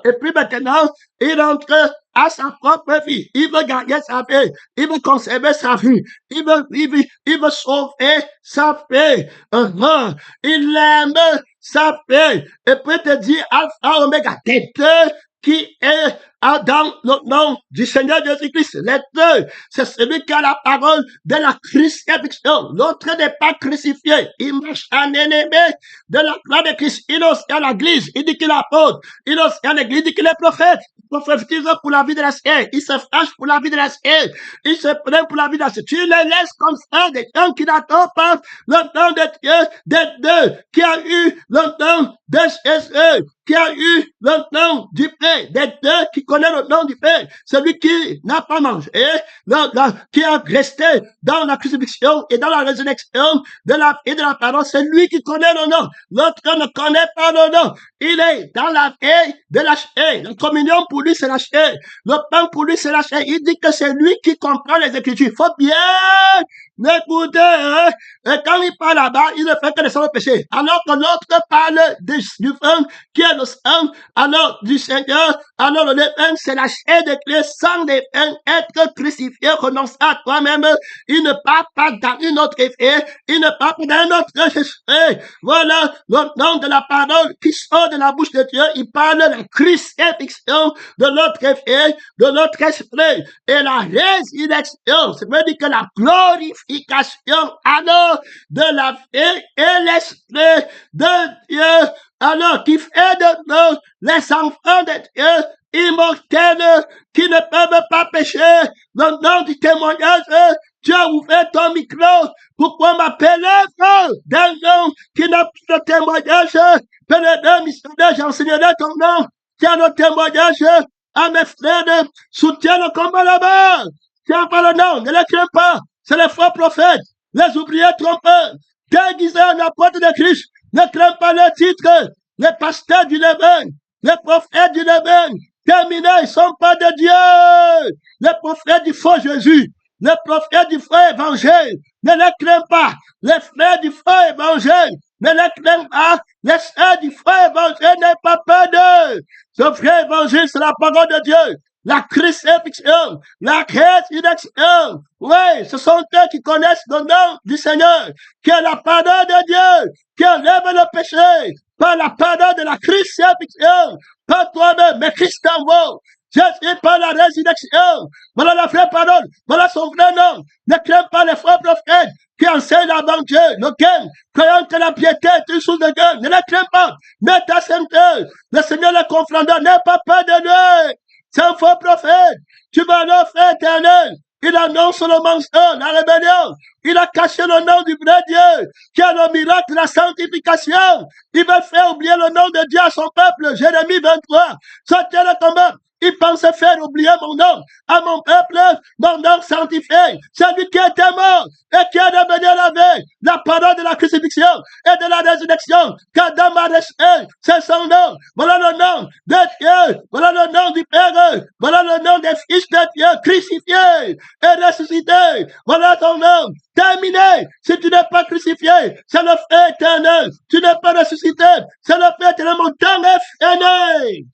Et puis maintenant, il entre à sa propre vie. Il veut gagner sa vie. Il veut conserver sa vie. Il veut sauver sa vie. Il aime sa vie. Et puis te dire Alpha Oméga. T'es deux qui est dans le nom du Seigneur Jésus-Christ. Les deux, c'est celui qui a la parole de la crucifixion. L'autre n'est pas crucifié. Il marche en ennemi de la croix de Christ. Il ose à l'église. Il dit qu'il est apôtre. Il ose à l'église. Il dit qu'il est prophète. Il prophétise pour la vie de la chair. Il se fâche pour la vie de la chair. Il se plaint pour la vie de la chair. Tu les laisses comme ça, des gens qui n'attendent pas le nom de Dieu, des deux, qui a eu le nom de Jésus, qui a eu le nom du Père, des deux qui connaissent le nom du Père, celui qui n'a pas mangé, qui a resté dans la crucifixion et dans la résurrection de la vie de la parole, c'est lui qui connaît le nom. L'autre ne connaît pas le nom. Il est dans la vie de la chair. La communion pour lui, c'est la chair. Le pain pour lui, c'est la chair. Il dit que c'est lui qui comprend les Écritures. Il faut bien écouter, hein? Et quand il parle là-bas, il ne fait que descendre le péché. Alors que l'autre parle du vin qui est le sang, alors du Seigneur, alors le levain, c'est la chair de Christ, sans levain, être crucifié, renoncer à toi-même. Il ne part pas dans une autre effet, il ne part pas dans un autre esprit. Voilà le nom de la parole qui sort de la bouche de Dieu. Il parle de la crucifixion de notre effet, de notre esprit, et la résurrection. Ça veut dire que la glorification, alors, de la vie et l'esprit de Dieu, alors qui fait de nous les enfants de Dieu immortels qui ne peuvent pas pécher. Le nom du témoignage, tu as ouvert ton micro. Pourquoi m'appeler d'un nom qui n'a plus de témoignage? Pénétré, missionnaire, j'enseignerai ton nom. Tiens le témoignage à mes frères. Soutiens le combat là-bas. Tiens pas le nom, ne les crains pas. C'est les faux prophètes, les ouvriers trompeurs, déguisés en apôtres de Christ. Ne crains pas les titres, les pasteurs du levain, les prophètes du levain. Terminés, ils ne sont pas de Dieu. Les prophètes du faux Jésus, les prophètes du faux évangile, ne les crains pas. Les frères du faux évangile, ne les crains pas. Les frères du faux évangile, n'aient pas peur d'eux. Ce vrai évangile, c'est la parole de Dieu. La crucifixion, la résurrection. Oui, ce sont eux qui connaissent le nom du Seigneur, qui est la parole de Dieu, qui enlève le péché, par la parole de la crucifixion, pas toi-même, mais Christ en vous. Jésus par la résurrection. Voilà la vraie parole. Voilà son vrai nom. Ne crains pas les faux prophètes qui enseignent avant Dieu, lequel, croyant que la piété est une source de Dieu, ne les crains pas. Mais ta sainteté, le Seigneur le confondeur, n'aie pas peur de lui. C'est un faux prophète. Tu vas le faire éternel. Il annonce le mensonge, la rébellion. Il a caché le nom du vrai Dieu, qui a le miracle de la sanctification. Il veut faire oublier le nom de Dieu à son peuple. Jérémie 23. Sortez le combat. Il pensait faire oublier mon nom à mon peuple, mon nom sanctifié. C'est lui qui était mort et qui est devenu la veille. La parole de la crucifixion et de la résurrection qu'Adam a reçu, c'est son nom. Voilà le nom de Dieu. Voilà le nom du Père. Voilà le nom des fils de Dieu crucifiés et ressuscités. Voilà ton nom. Terminé. Si tu n'es pas crucifié, c'est le feu éternel. Tu n'es pas ressuscité, c'est le feu éternel. Mon temps est fini.